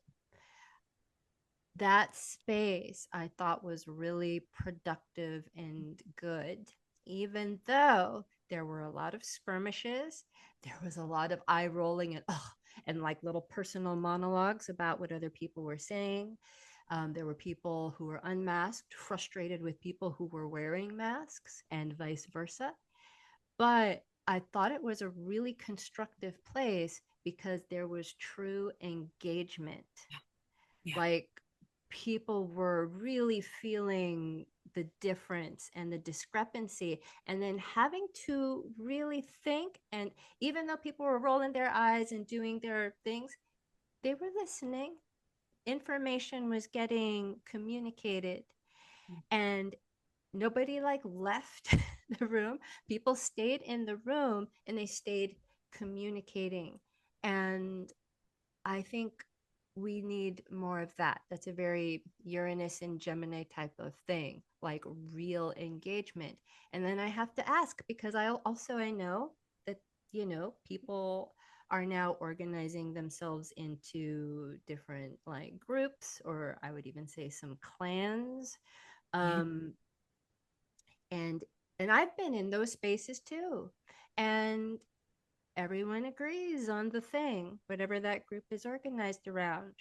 Speaker 1: that space I thought was really productive and good, even though there were a lot of skirmishes. There was a lot of eye rolling and like little personal monologues about what other people were saying. There were people who were unmasked, frustrated with people who were wearing masks, and vice versa. But I thought it was a really constructive place because there was true engagement.
Speaker 2: Yeah.
Speaker 1: Like people were really feeling the difference and the discrepancy, and then having to really think. And even though people were rolling their eyes and doing their things, they were listening. Information was getting communicated, and nobody like left the room. People stayed in the room and they stayed communicating. And I think we need more of that. That's a very Uranus and Gemini type of thing, like real engagement. And then I have to ask, because I know that, people are now organizing themselves into different like groups, or I would even say some clans.
Speaker 2: Mhm.
Speaker 1: Um, and and I've been in those spaces too. And everyone agrees on the thing, whatever that group is organized around.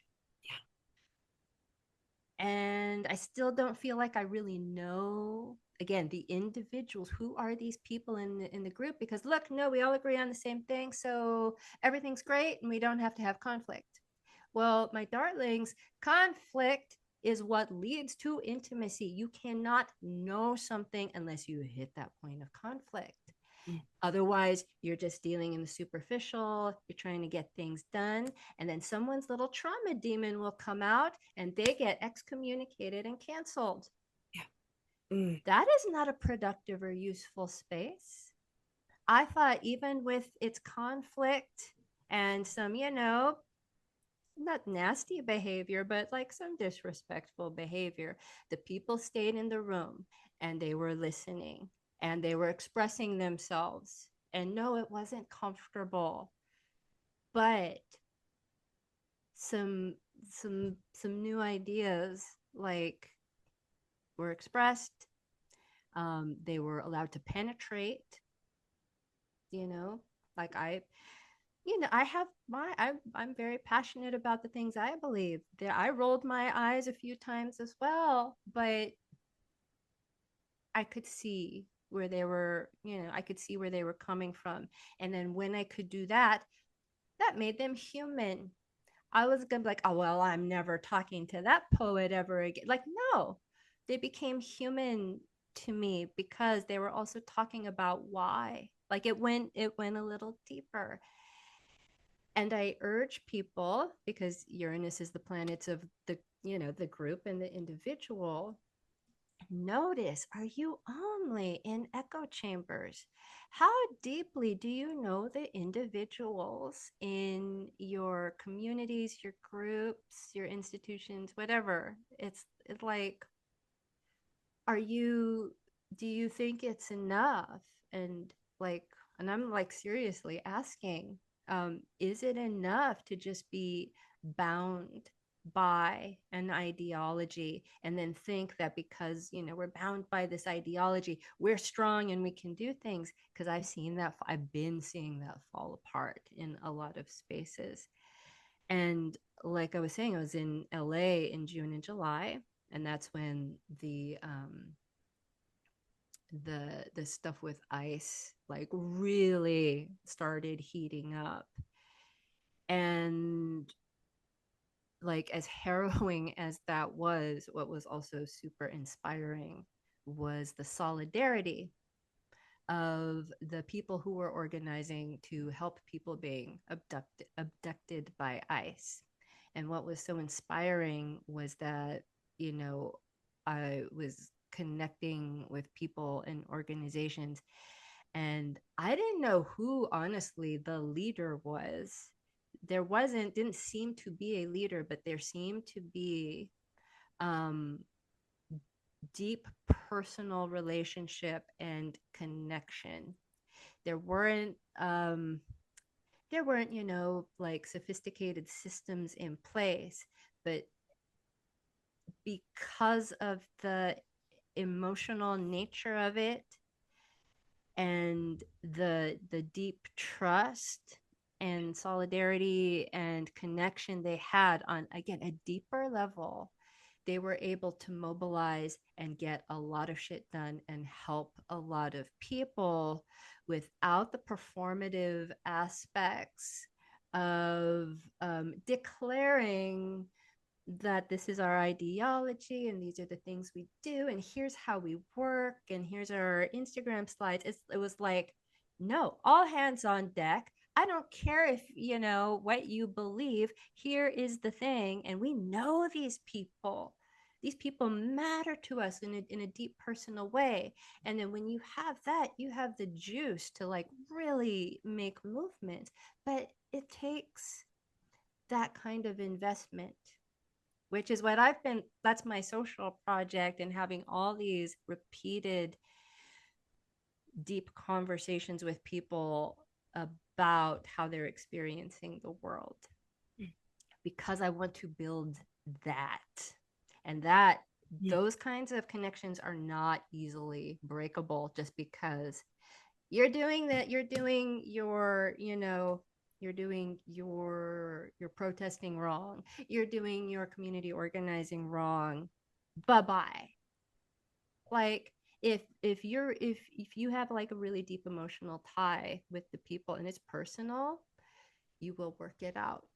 Speaker 1: And I still don't feel like I really know, again, the individuals. Who are these people in the group? Because look, no, we all agree on the same thing, so everything's great and we don't have to have conflict. Well, my darlings, conflict is what leads to intimacy. You cannot know something unless you hit that point of conflict.
Speaker 2: Mm.
Speaker 1: Otherwise, you're just dealing in the superficial, you're trying to get things done, and then someone's little trauma demon will come out and they get excommunicated and canceled.
Speaker 2: Yeah. Mm.
Speaker 1: That is not a productive or useful space. I thought, even with its conflict and some, not nasty behavior, but like some disrespectful behavior, the people stayed in the room and they were listening and they were expressing themselves. And no, it wasn't comfortable, but some some new ideas like were expressed. They were allowed to penetrate, you know, like I have I'm very passionate about the things I believe. I rolled my eyes a few times as well, but I could see where they were, I could see where they were coming from. And then when I could do that, that made them human. I was gonna be like, oh well, I'm never talking to that poet ever again. Like, no, they became human to me because they were also talking about why. Like it went a little deeper. And I urge people, because Uranus is the planets of the group and the individual. Notice, are you only in echo chambers? How deeply do you know the individuals in your communities, your groups, your institutions, whatever? It's like, are you, do you think it's enough? And like, and I'm like seriously asking, is it enough to just be bound by an ideology and then think that because we're bound by this ideology, we're strong and we can do things? Because I've been seeing that fall apart in a lot of spaces. And like I was saying, I was in LA in June and July, and that's when the stuff with ice like really started heating up. And like, as harrowing as that was, what was also super inspiring was the solidarity of the people who were organizing to help people being abducted by ICE. And what was so inspiring was that, you know, I was connecting with people and organizations, and I didn't know who honestly the leader was. Didn't seem to be a leader, but there seemed to be um deep personal relationship and connection. There weren't um there weren't, like sophisticated systems in place, but because of the emotional nature of it and the deep trust and solidarity and connection they had on, again, a deeper level, they were able to mobilize and get a lot of shit done and help a lot of people without the performative aspects of declaring that this is our ideology and these are the things we do and here's how we work and here's our Instagram slides. It was like, no, all hands on deck. I don't care if you know what you believe. Here is the thing, and we know these people. These people matter to us in a deep personal way. And then when you have that, you have the juice to like really make movement. But it takes that kind of investment, which is what I've been, that's my social project, and having all these repeated deep conversations with people about how they're experiencing the world, because I want to build that. And that those kinds of connections are not easily breakable just because you're doing that, you're doing your, you know, you're doing your protesting wrong, you're doing your community organizing wrong, bye-bye. Like if you have like a really deep emotional tie with the people and it's personal, you will work it out.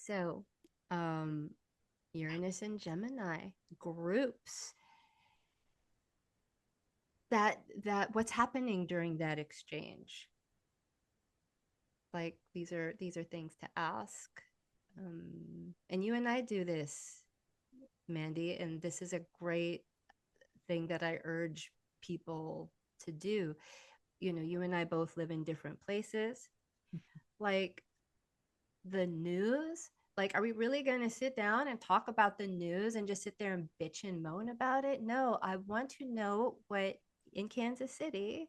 Speaker 1: So Uranus and Gemini groups, that what's happening during that exchange, like these are things to ask. And you and I do this, Mandee, and this is a great thing that I urge people to do. You know, you and I both live in different places. Like the news, like, are we really going to sit down and talk about the news and just sit there and bitch and moan about it? No, I want to know what in Kansas City,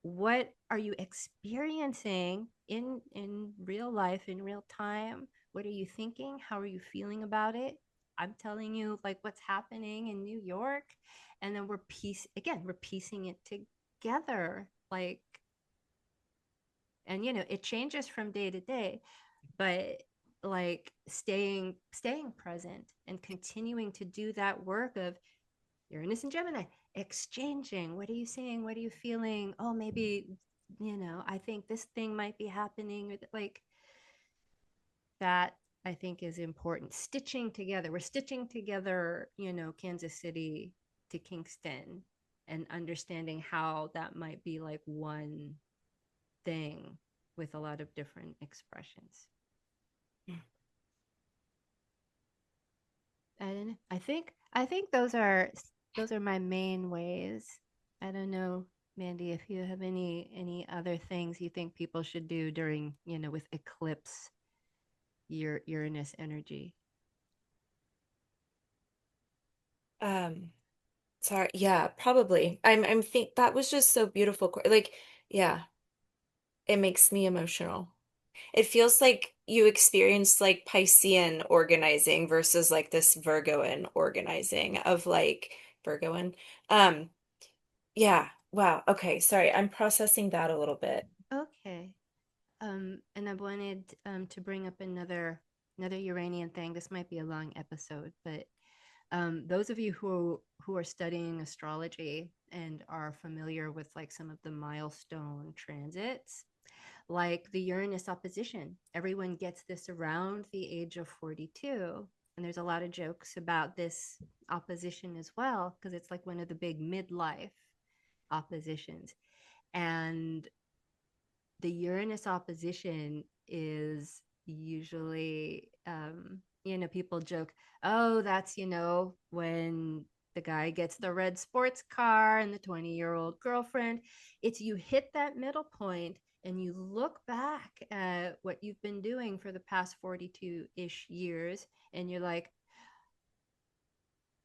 Speaker 1: what are you experiencing in real life, in real time? What are you thinking? How are you feeling about it? I'm telling you like what's happening in New York, and then we're piecing it together, like, and you know it changes from day to day, but like staying present and continuing to do that work of Uranus and Gemini, exchanging. What are you saying? What are you feeling? Oh, maybe, you know, I think this thing might be happening, or like that. I think is important. Stitching together. We're stitching together, you know, Kansas City to Kingston, and understanding how that might be like one thing with a lot of different expressions. I don't know. I think those are my main ways. I don't know, Mandee, if you have any other things you think people should do during, you know, with eclipse Uranus energy.
Speaker 2: Um, Sorry, yeah, probably. I'm think that was just so beautiful. Like, yeah, it makes me emotional. It feels like you experienced like Piscean organizing versus like this Virgoan organizing of like Virgoan. Um, yeah, wow. Okay, sorry. I'm processing that a little bit.
Speaker 1: Okay. And I wanted to bring up another Uranian thing. This might be a long episode, but those of you who are studying astrology and are familiar with like some of the milestone transits, like the Uranus opposition, everyone gets this around the age of 42. And there's a lot of jokes about this opposition as well, because it's like one of the big midlife oppositions. And the Uranus opposition is usually, you know, people joke, oh, that's, you know, when the guy gets the red sports car and the 20-year-old girlfriend. It's you hit that middle point and you look back at what you've been doing for the past 42-ish years, and you're like,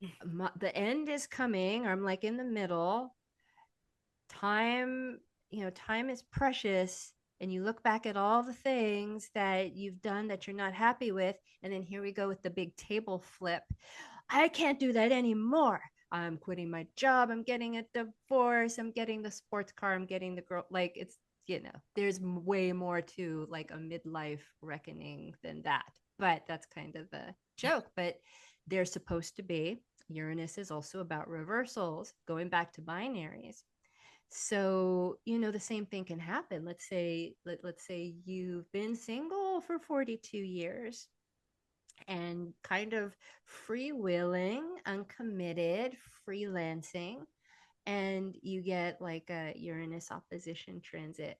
Speaker 1: the end is coming, or I'm like in the middle. Time, you know, time is precious, and you look back at all the things that you've done that you're not happy with, and then here we go with the big table flip. I can't do that anymore. I'm quitting my job, I'm getting a divorce, I'm getting the sports car, I'm getting the girl. Like, it's, you know, there's way more to like a midlife reckoning than that. but that's kind of a joke. But they're supposed to be. Uranus is also about reversals, going back to binaries. So, the same thing can happen. Let's say you've been single for 42 years and kind of freewheeling, uncommitted, freelancing, and you get like a Uranus opposition transit.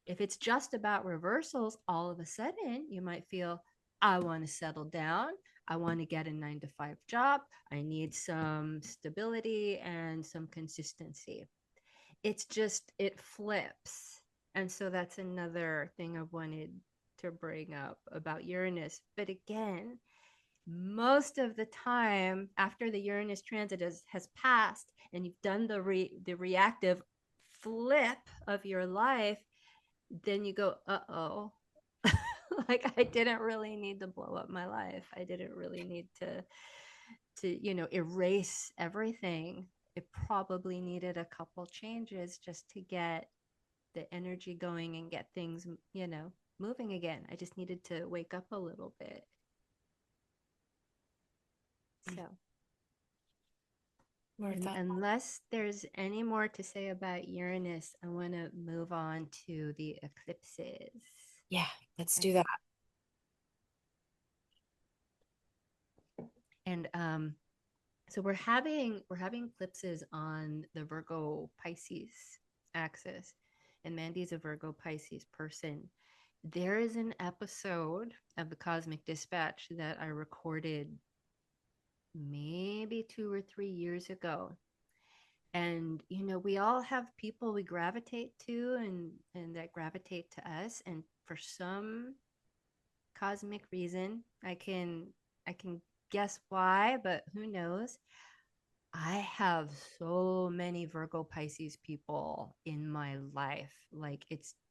Speaker 1: If it's just about reversals, all of a sudden you might feel, I want to settle down. I want to get a 9 to 5 job. I need some stability and some consistency. It's just, it flips. And so that's another thing I wanted to bring up about Uranus. But again, most of the time after the Uranus transit has passed and you've done the reactive flip of your life, then you go, uh-oh. Like I didn't really need to blow up my life. I didn't really need to erase everything. It probably needed a couple changes just to get the energy going and get things, moving again. I just needed to wake up a little bit. So,
Speaker 2: More thought.
Speaker 1: unless there's any more to say about Uranus, I want to move on to the eclipses.
Speaker 2: Yeah, let's
Speaker 1: Okay.
Speaker 2: do that.
Speaker 1: And so we're having eclipses on the Virgo Pisces axis, and Mandee's a Virgo Pisces person. There is an episode of the Cosmic Dispatch that I recorded maybe 2 or 3 years ago. And we all have people we gravitate to and that gravitate to us. And for some cosmic reason, I can guess why, but who knows? I have so many Virgo Pisces people in my life. Like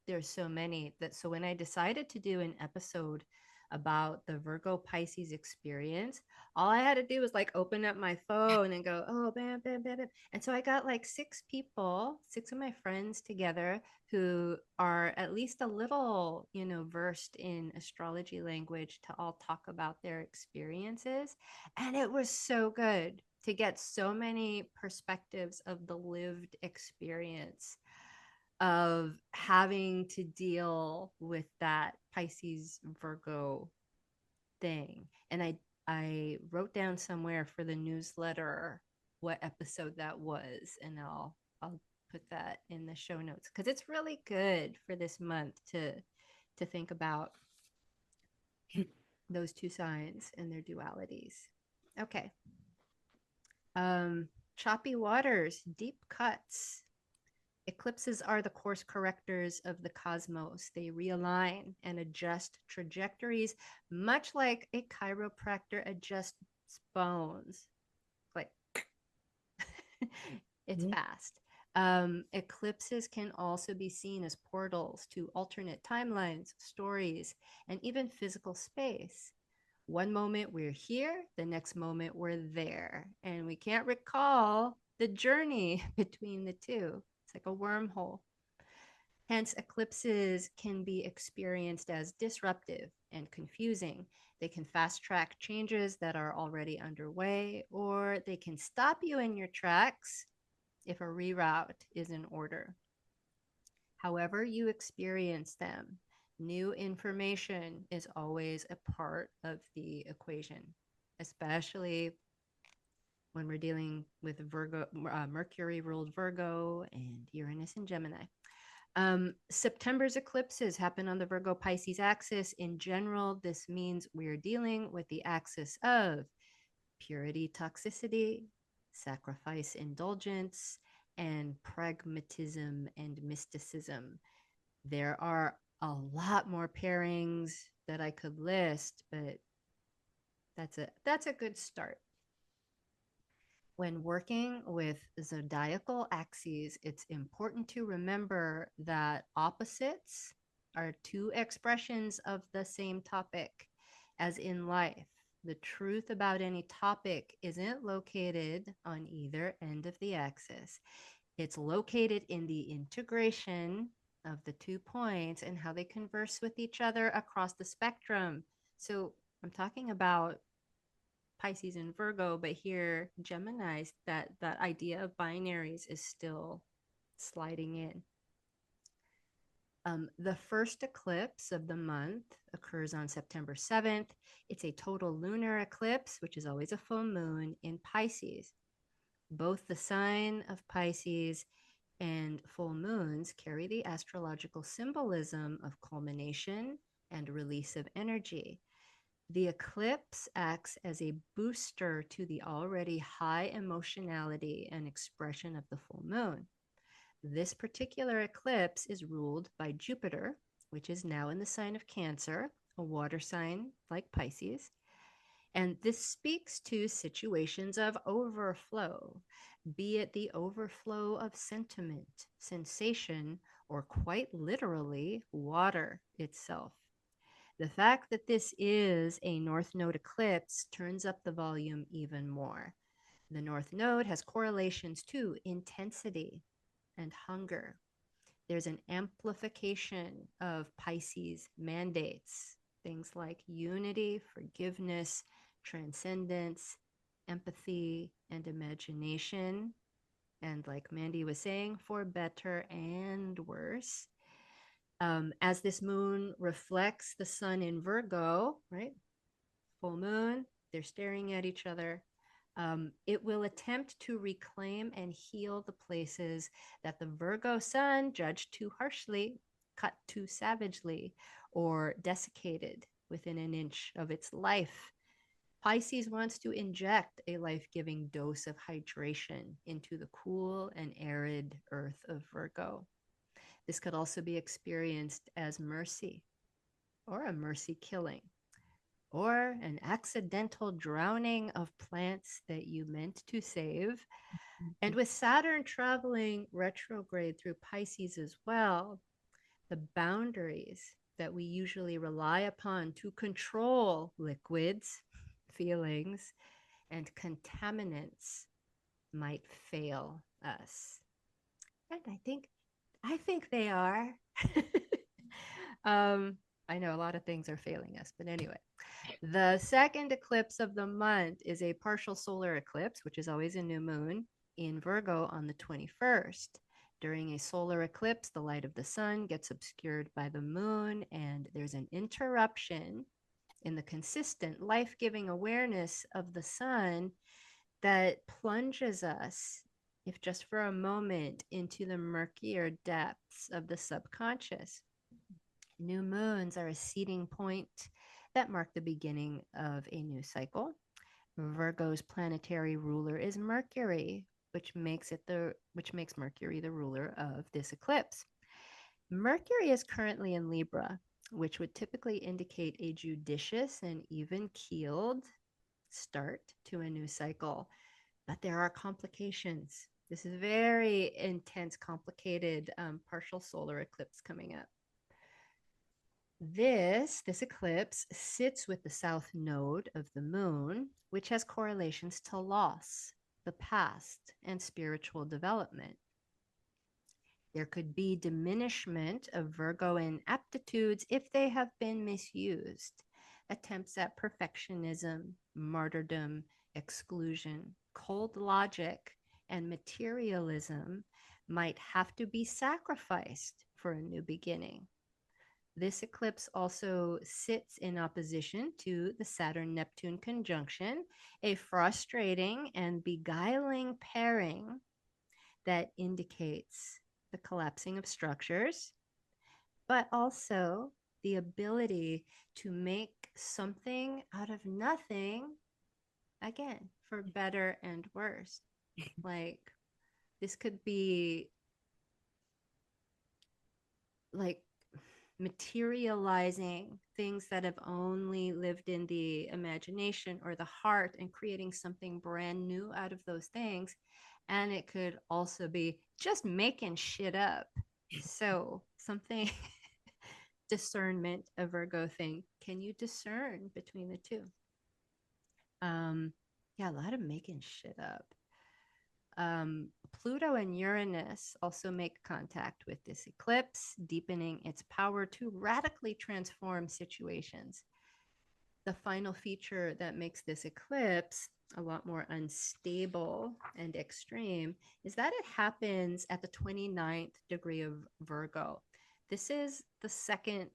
Speaker 1: there's so many that so when I decided to do an episode about the Virgo Pisces experience, all I had to do was like open up my phone and go, oh, bam, bam, bam, bam. And so I got like six people, six of my friends together who are at least a little, versed in astrology language to all talk about their experiences. And it was so good to get so many perspectives of the lived experience of having to deal with that Pisces Virgo thing. And I wrote down somewhere for the newsletter what episode that was, and I'll put that in the show notes because it's really good for this month to think about those two signs and their dualities. Okay. Choppy waters, deep cuts. Eclipses are the course correctors of the cosmos. They realign and adjust trajectories, much like a chiropractor adjusts bones. Like it's
Speaker 2: Mhm.
Speaker 1: fast. Eclipses can also be seen as portals to alternate timelines, stories, and even physical space. One moment we're here, the next moment we're there. And we can't recall the journey between the two. It's like a wormhole. Hence, eclipses can be experienced as disruptive and confusing. They can fast track changes that are already underway, or they can stop you in your tracks if a reroute is in order. However, you experience them, new information is always a part of the equation, especially when we're dealing with Mercury ruled Virgo and Uranus and Gemini. September's eclipses happen on the Virgo Pisces axis. In general, this means we're dealing with the axis of purity, toxicity, sacrifice, indulgence, and pragmatism and mysticism. There are a lot more pairings that I could list, but that's a good start. When working with zodiacal axes, it's important to remember that opposites are two expressions of the same topic, as in life. The truth about any topic isn't located on either end of the axis. It's located in the integration of the 2 points and how they converse with each other across the spectrum. So I'm talking about Pisces and Virgo, but here Gemini's, that idea of binaries is still sliding in. The first eclipse of the month occurs on September 7th. It's a total lunar eclipse, which is always a full moon in Pisces. Both the sign of Pisces and full moons carry the astrological symbolism of culmination and release of energy. The eclipse acts as a booster to the already high emotionality and expression of the full moon. This particular eclipse is ruled by Jupiter, which is now in the sign of Cancer, a water sign like Pisces. And this speaks to situations of overflow, be it the overflow of sentiment, sensation, or quite literally water itself. The fact that this is a North Node eclipse turns up the volume even more. The North Node has correlations to intensity and hunger. There's an amplification of Pisces mandates, things like unity, forgiveness, transcendence, empathy, and imagination. And like Mandee was saying, for better and worse. As this moon reflects the sun in Virgo, right? Full moon, they're staring at each other. It will attempt to reclaim and heal the places that the Virgo sun judged too harshly, cut too savagely, or desiccated within an inch of its life. Pisces wants to inject a life giving dose of hydration into the cool and arid earth of Virgo. This could also be experienced as mercy or a mercy killing or an accidental drowning of plants that you meant to save. And with Saturn traveling retrograde through Pisces as well, the boundaries that we usually rely upon to control liquids, feelings, and contaminants might fail us. And I think they are. um, I know a lot of things are failing us, but anyway. The second eclipse of the month is a partial solar eclipse, which is always a new moon in Virgo on the 21st. During a solar eclipse, the light of the sun gets obscured by the moon, and there's an interruption in the consistent life giving awareness of the sun that plunges us, if just for a moment, into the murkier depths of the subconscious. New moons are a seeding point that mark the beginning of a new cycle. Virgo's planetary ruler is Mercury, which makes Mercury the ruler of this eclipse. Mercury is currently in Libra, which would typically indicate a judicious and even keeled start to a new cycle. But there are complications. This is very intense, complicated partial solar eclipse coming up. This eclipse sits with the south node of the moon, which has correlations to loss, the past, and spiritual development. There could be diminishment of Virgoan aptitudes if they have been misused. Attempts at perfectionism, martyrdom, exclusion, cold logic, and materialism might have to be sacrificed for a new beginning. This eclipse also sits in opposition to the Saturn Neptune conjunction, a frustrating and beguiling pairing that indicates the collapsing of structures, but also the ability to make something out of nothing again, for better and worse. Like, this could be like materializing things that have only lived in the imagination or the heart and creating something brand new out of those things. And it could also be just making shit up. So, something discernment, a Virgo thing. Can you discern between the two? Yeah, a lot of making shit up. Pluto and Uranus also make contact with this eclipse, deepening its power to radically transform situations. the final feature that makes this eclipse a lot more unstable and extreme is that it happens at the 29th degree of Virgo. This is the second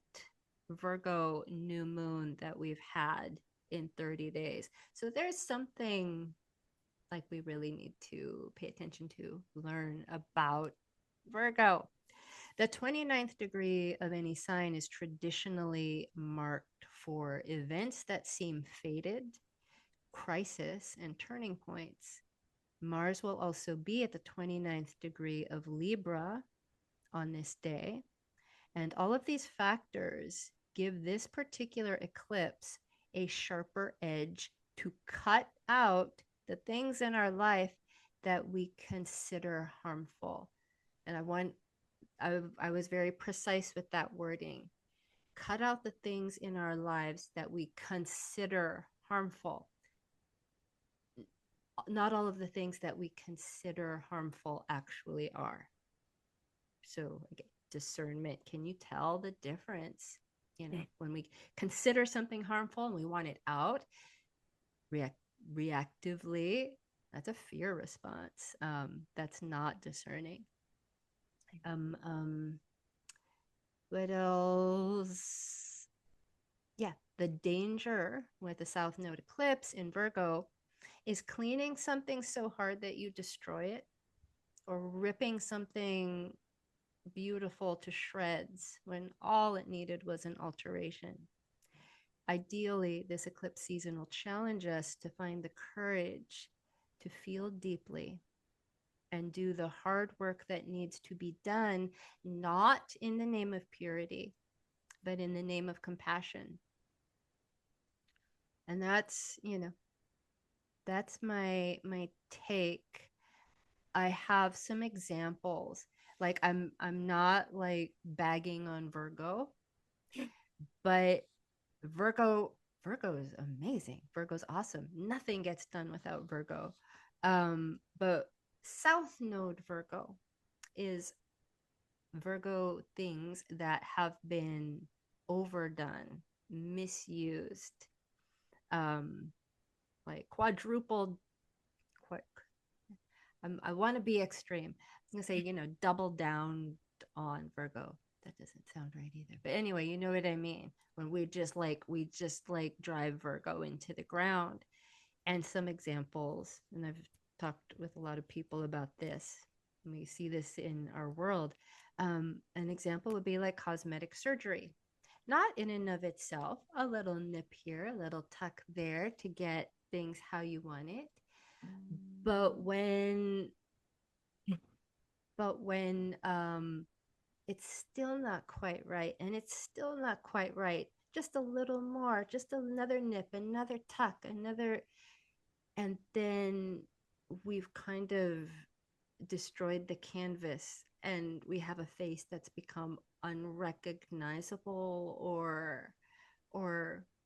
Speaker 1: Virgo new moon that we've had in 30 days. So there's something like we really need to pay attention to, learn about Virgo. The 29th degree of any sign is traditionally marked for events that seem fated, crisis, and turning points. Mars will also be at the 29th degree of Libra on this day. And all of these factors give this particular eclipse a sharper edge to cut out the things in our life that we consider harmful. And I was very precise with that wording. Cut out the things in our lives that we consider harmful. Not all of the things that we consider harmful actually are. So, again, discernment. Can you tell the difference? You know, when we consider something harmful and we want it out, reactively, that's a fear response. That's not discerning. What else? Yeah, the danger with the South Node eclipse in Virgo is cleaning something so hard that you destroy it, or ripping something beautiful to shreds when all it needed was an alteration. Ideally, this eclipse season will challenge us to find the courage to feel deeply and do the hard work that needs to be done, not in the name of purity, but in the name of compassion. And that's, that's my take. I have some examples. Like I'm not like bagging on Virgo, but Virgo Virgo is amazing. Virgo's awesome. Nothing gets done without Virgo. But South Node Virgo is Virgo things that have been overdone, misused, um, like quadrupled. I want to be extreme. I'm gonna say, double down on Virgo. That doesn't sound right either. But anyway, you know what I mean. When we just like drive Virgo into the ground. And some examples, and I've talked with a lot of people about this. And we see this in our world. An example would be like cosmetic surgery. Not in and of itself, a little nip here, a little tuck there to get things how you want it. But when it's still not quite right, and it's still not quite right, just a little more, just another nip, another tuck, another, and then we've kind of destroyed the canvas and we have a face that's become unrecognizable or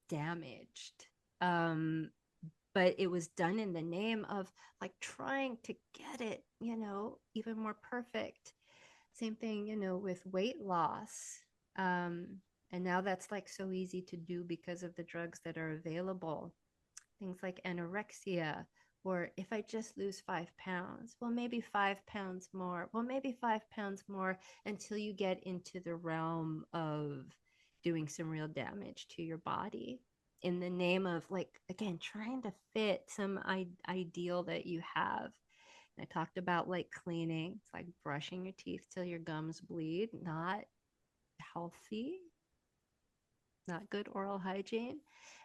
Speaker 1: damaged. But it was done in the name of like trying to get it, even more perfect. Same thing, with weight loss. And now that's like so easy to do because of the drugs that are available. Things like anorexia, or if I just lose 5 pounds, well, maybe 5 pounds more, well, maybe 5 pounds more, until you get into the realm of doing some real damage to your body in the name of, like, again, trying to fit some ideal that you have. And I talked about like cleaning. It's like brushing your teeth till your gums bleed, not healthy, not good oral hygiene.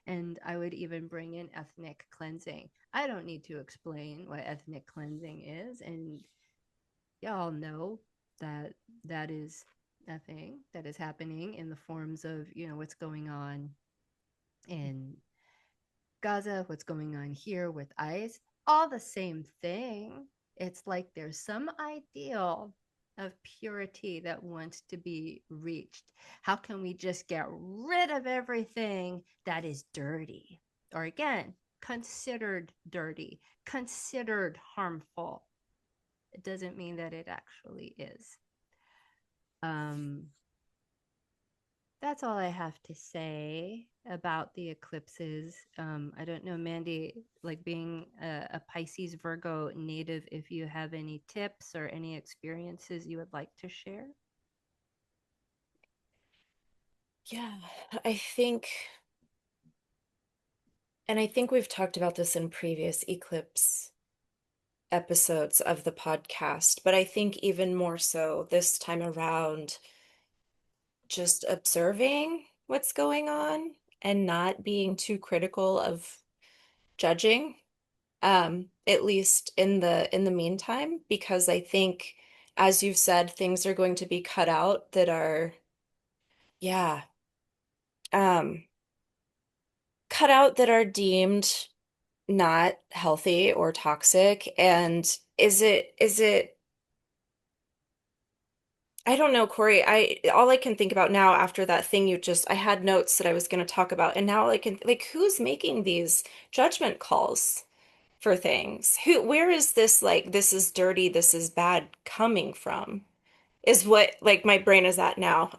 Speaker 1: And I would even bring in ethnic cleansing. I don't need to explain what ethnic cleansing is. And y'all know that that is a thing that is happening in the forms of, what's going on in Gaza, what's going on here with ICE, all the same thing. It's like there's some ideal of purity that wants to be reached. How can we just get rid of everything that is dirty? Or again, considered dirty, considered harmful. It doesn't mean that it actually is. Um, that's all I have to say about the eclipses. I don't know, Mandee, like being a Pisces Virgo native, if you have any tips or any experiences you would like to share.
Speaker 2: Yeah, I think, and I think we've talked about this in previous eclipse episodes of the podcast, but I think even more so this time around, just observing what's going on and not being too critical of judging, at least in the meantime, because I think, as you've said, things are going to be cut out that are, yeah, um, cut out that are deemed not healthy or toxic. And is it I don't know, Cory. I all I can think about now after that thing I had notes that I was going to talk about, and now I can like who's making these judgment calls for things? Where is this like this is dirty, this is bad coming from? Is what like my brain is at now.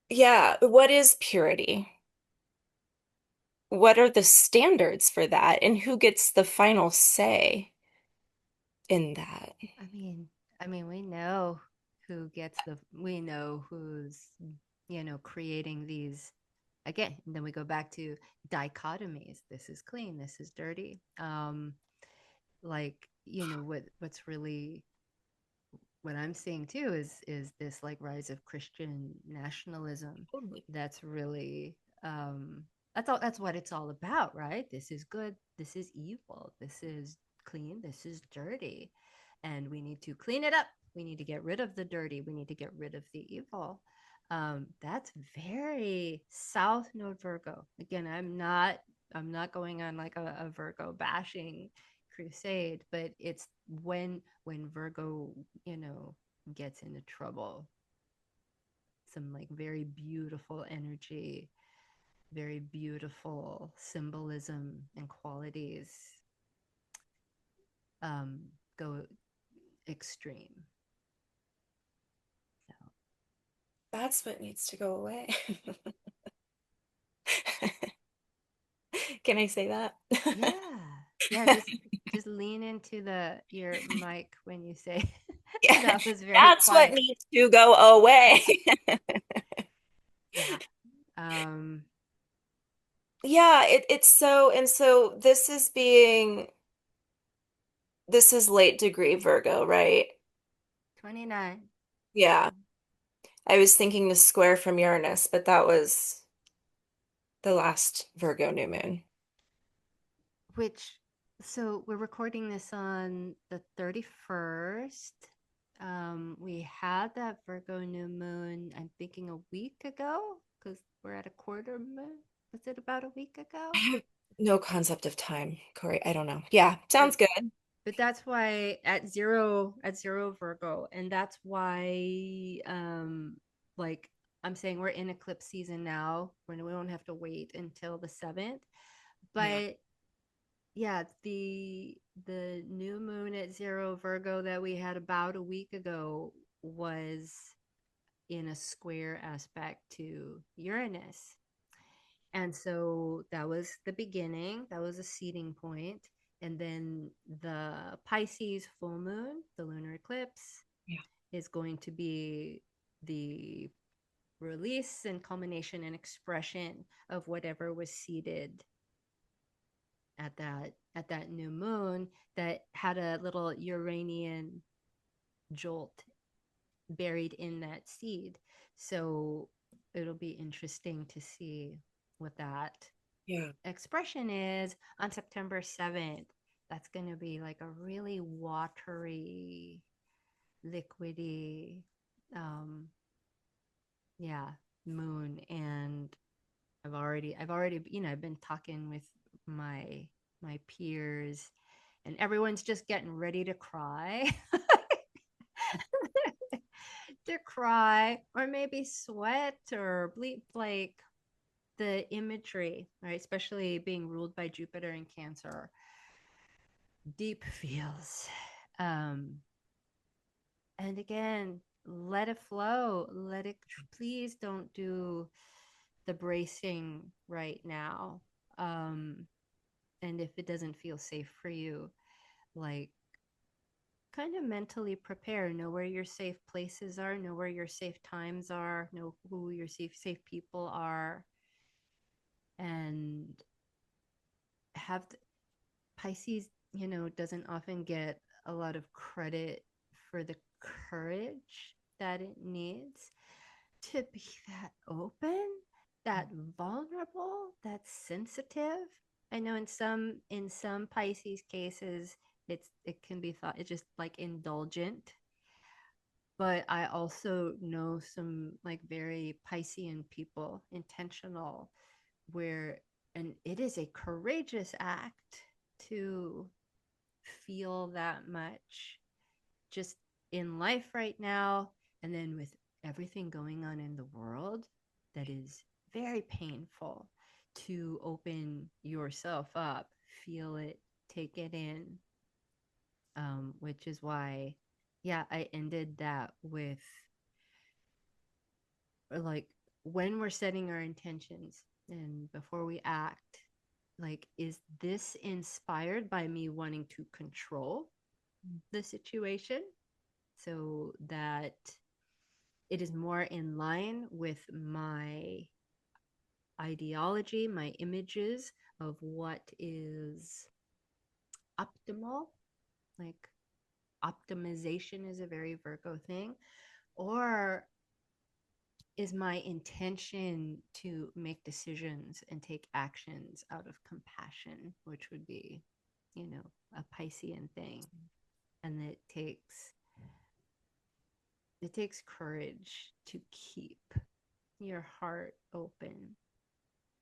Speaker 2: Yeah, what is purity? What are the standards for that, and who gets the final say in that?
Speaker 1: I mean, we know who gets we know who's, creating these again. And then we go back to dichotomies. This is clean, this is dirty. Like, what's really what I'm seeing too is this like rise of Christian nationalism.
Speaker 2: Totally.
Speaker 1: That's really that's what it's all about, right? This is good, this is evil, this is clean, this is dirty. And we need to clean it up. We need to get rid of the dirty. We need to get rid of the evil. That's very South Node Virgo. Again, I'm not going on like a Virgo bashing crusade, but it's when Virgo, gets into trouble. Some like very beautiful energy, very beautiful symbolism and qualities go extreme. So
Speaker 2: That's what needs to go away. Can I say that?
Speaker 1: yeah, yeah. Just lean into the your mic when you say
Speaker 2: Yeah,
Speaker 1: that was very
Speaker 2: that's what
Speaker 1: quiet.
Speaker 2: needs to go away.
Speaker 1: Yeah. Um,
Speaker 2: Yeah, it's so, and so this is late degree Virgo, right?
Speaker 1: 29.
Speaker 2: Yeah. I was thinking the square from Uranus, but that was the last Virgo new moon.
Speaker 1: Which, so we're recording this on the 31st. We had that Virgo new moon, I'm thinking a week ago, because we're at a quarter moon. Was it about a week
Speaker 2: I
Speaker 1: ago?
Speaker 2: have no concept of time, Cory. I don't know. Yeah,
Speaker 1: But
Speaker 2: sounds good.
Speaker 1: but that's why at zero Virgo, and that's why like I'm saying we're in eclipse season now, when we don't have to wait until the 7th.
Speaker 2: Yeah.
Speaker 1: But yeah, the new moon at zero Virgo that we had about a week ago was in a square aspect to Uranus. And so that was the beginning, that was a seeding point. And then the Pisces full moon, the lunar eclipse,
Speaker 2: Yeah.
Speaker 1: is going to be the release and culmination and expression of whatever was seeded at that new moon, that had a little Uranian jolt buried in that seed. So it'll be interesting to see what that
Speaker 2: Yeah.
Speaker 1: expression is on September 7th. That's going to be like a really watery, liquidy, um, yeah, moon. And I've already, I've been talking with my peers, and everyone's just getting ready to cry. To cry or maybe sweat or bleed, like the imagery, right? Especially being ruled by Jupiter in Cancer, deep feels. Um, and again, let it flow. Let it, please don't do the bracing right now. Um, and if it doesn't feel safe for you, like kind of mentally prepare, know where your safe places are, know where your safe times are, know who your safe people are, and have Pisces, doesn't often get a lot of credit for the courage that it needs to be that open, that vulnerable, that sensitive. I know in some Pisces cases it can be thought it's just like indulgent, but I also know some like very Piscean people, intentional, where and it is a courageous act to feel that much just in life right now, and then with everything going on in the world that is very painful, to open yourself up, feel it, take it in, which is why, yeah, I ended that with like when we're setting our intentions and before we act, like, is this inspired by me wanting to control the situation so that it is more in line with my ideology, my images of what is optimal? Like, optimization is a very Virgo thing. Or is my intention to make decisions and take actions out of compassion, which would be, a Piscean thing. And it takes courage to keep your heart open.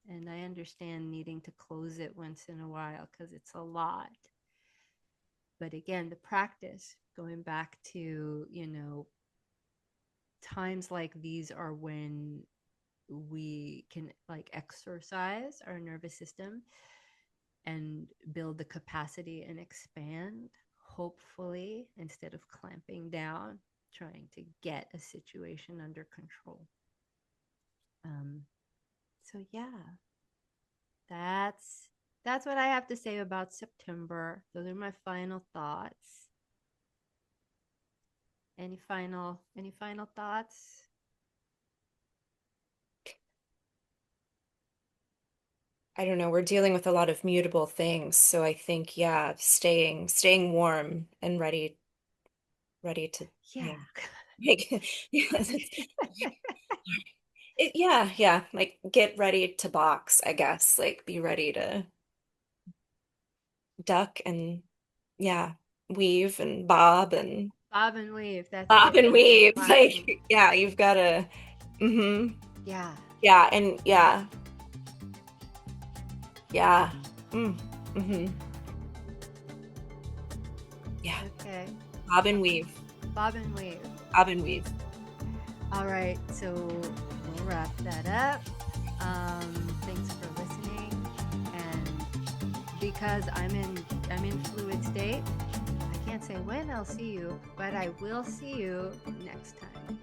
Speaker 1: And I understand needing to close it once in a while because it's a lot. But again, the practice, going back to, times like these are when we can like exercise our nervous system and build the capacity and expand, hopefully, instead of clamping down, trying to get a situation under control. Um, so yeah, that's what I have to say about September. Those are my final thoughts. Any final thoughts?
Speaker 2: I don't know, we're dealing with a lot of mutable things, so I think, yeah, staying warm and ready to,
Speaker 1: Yeah.
Speaker 2: yeah. Like, yeah, yeah, yeah, like get ready to box, I guess. Like be ready to duck and yeah, weave and
Speaker 1: Bob and weave. That's
Speaker 2: bob
Speaker 1: it.
Speaker 2: and
Speaker 1: That's the
Speaker 2: weave. Like,
Speaker 1: flashing.
Speaker 2: yeah, you've gotta mm-hmm.
Speaker 1: Yeah.
Speaker 2: Yeah, and yeah, yeah. Mm, mm-hmm. Yeah.
Speaker 1: Okay.
Speaker 2: Bob and weave.
Speaker 1: Bob and weave.
Speaker 2: Bob and weave.
Speaker 1: All right. So we'll wrap that up. Thanks for listening. And because I'm in fluid state, I can't say when I'll see you, but I will see you next time.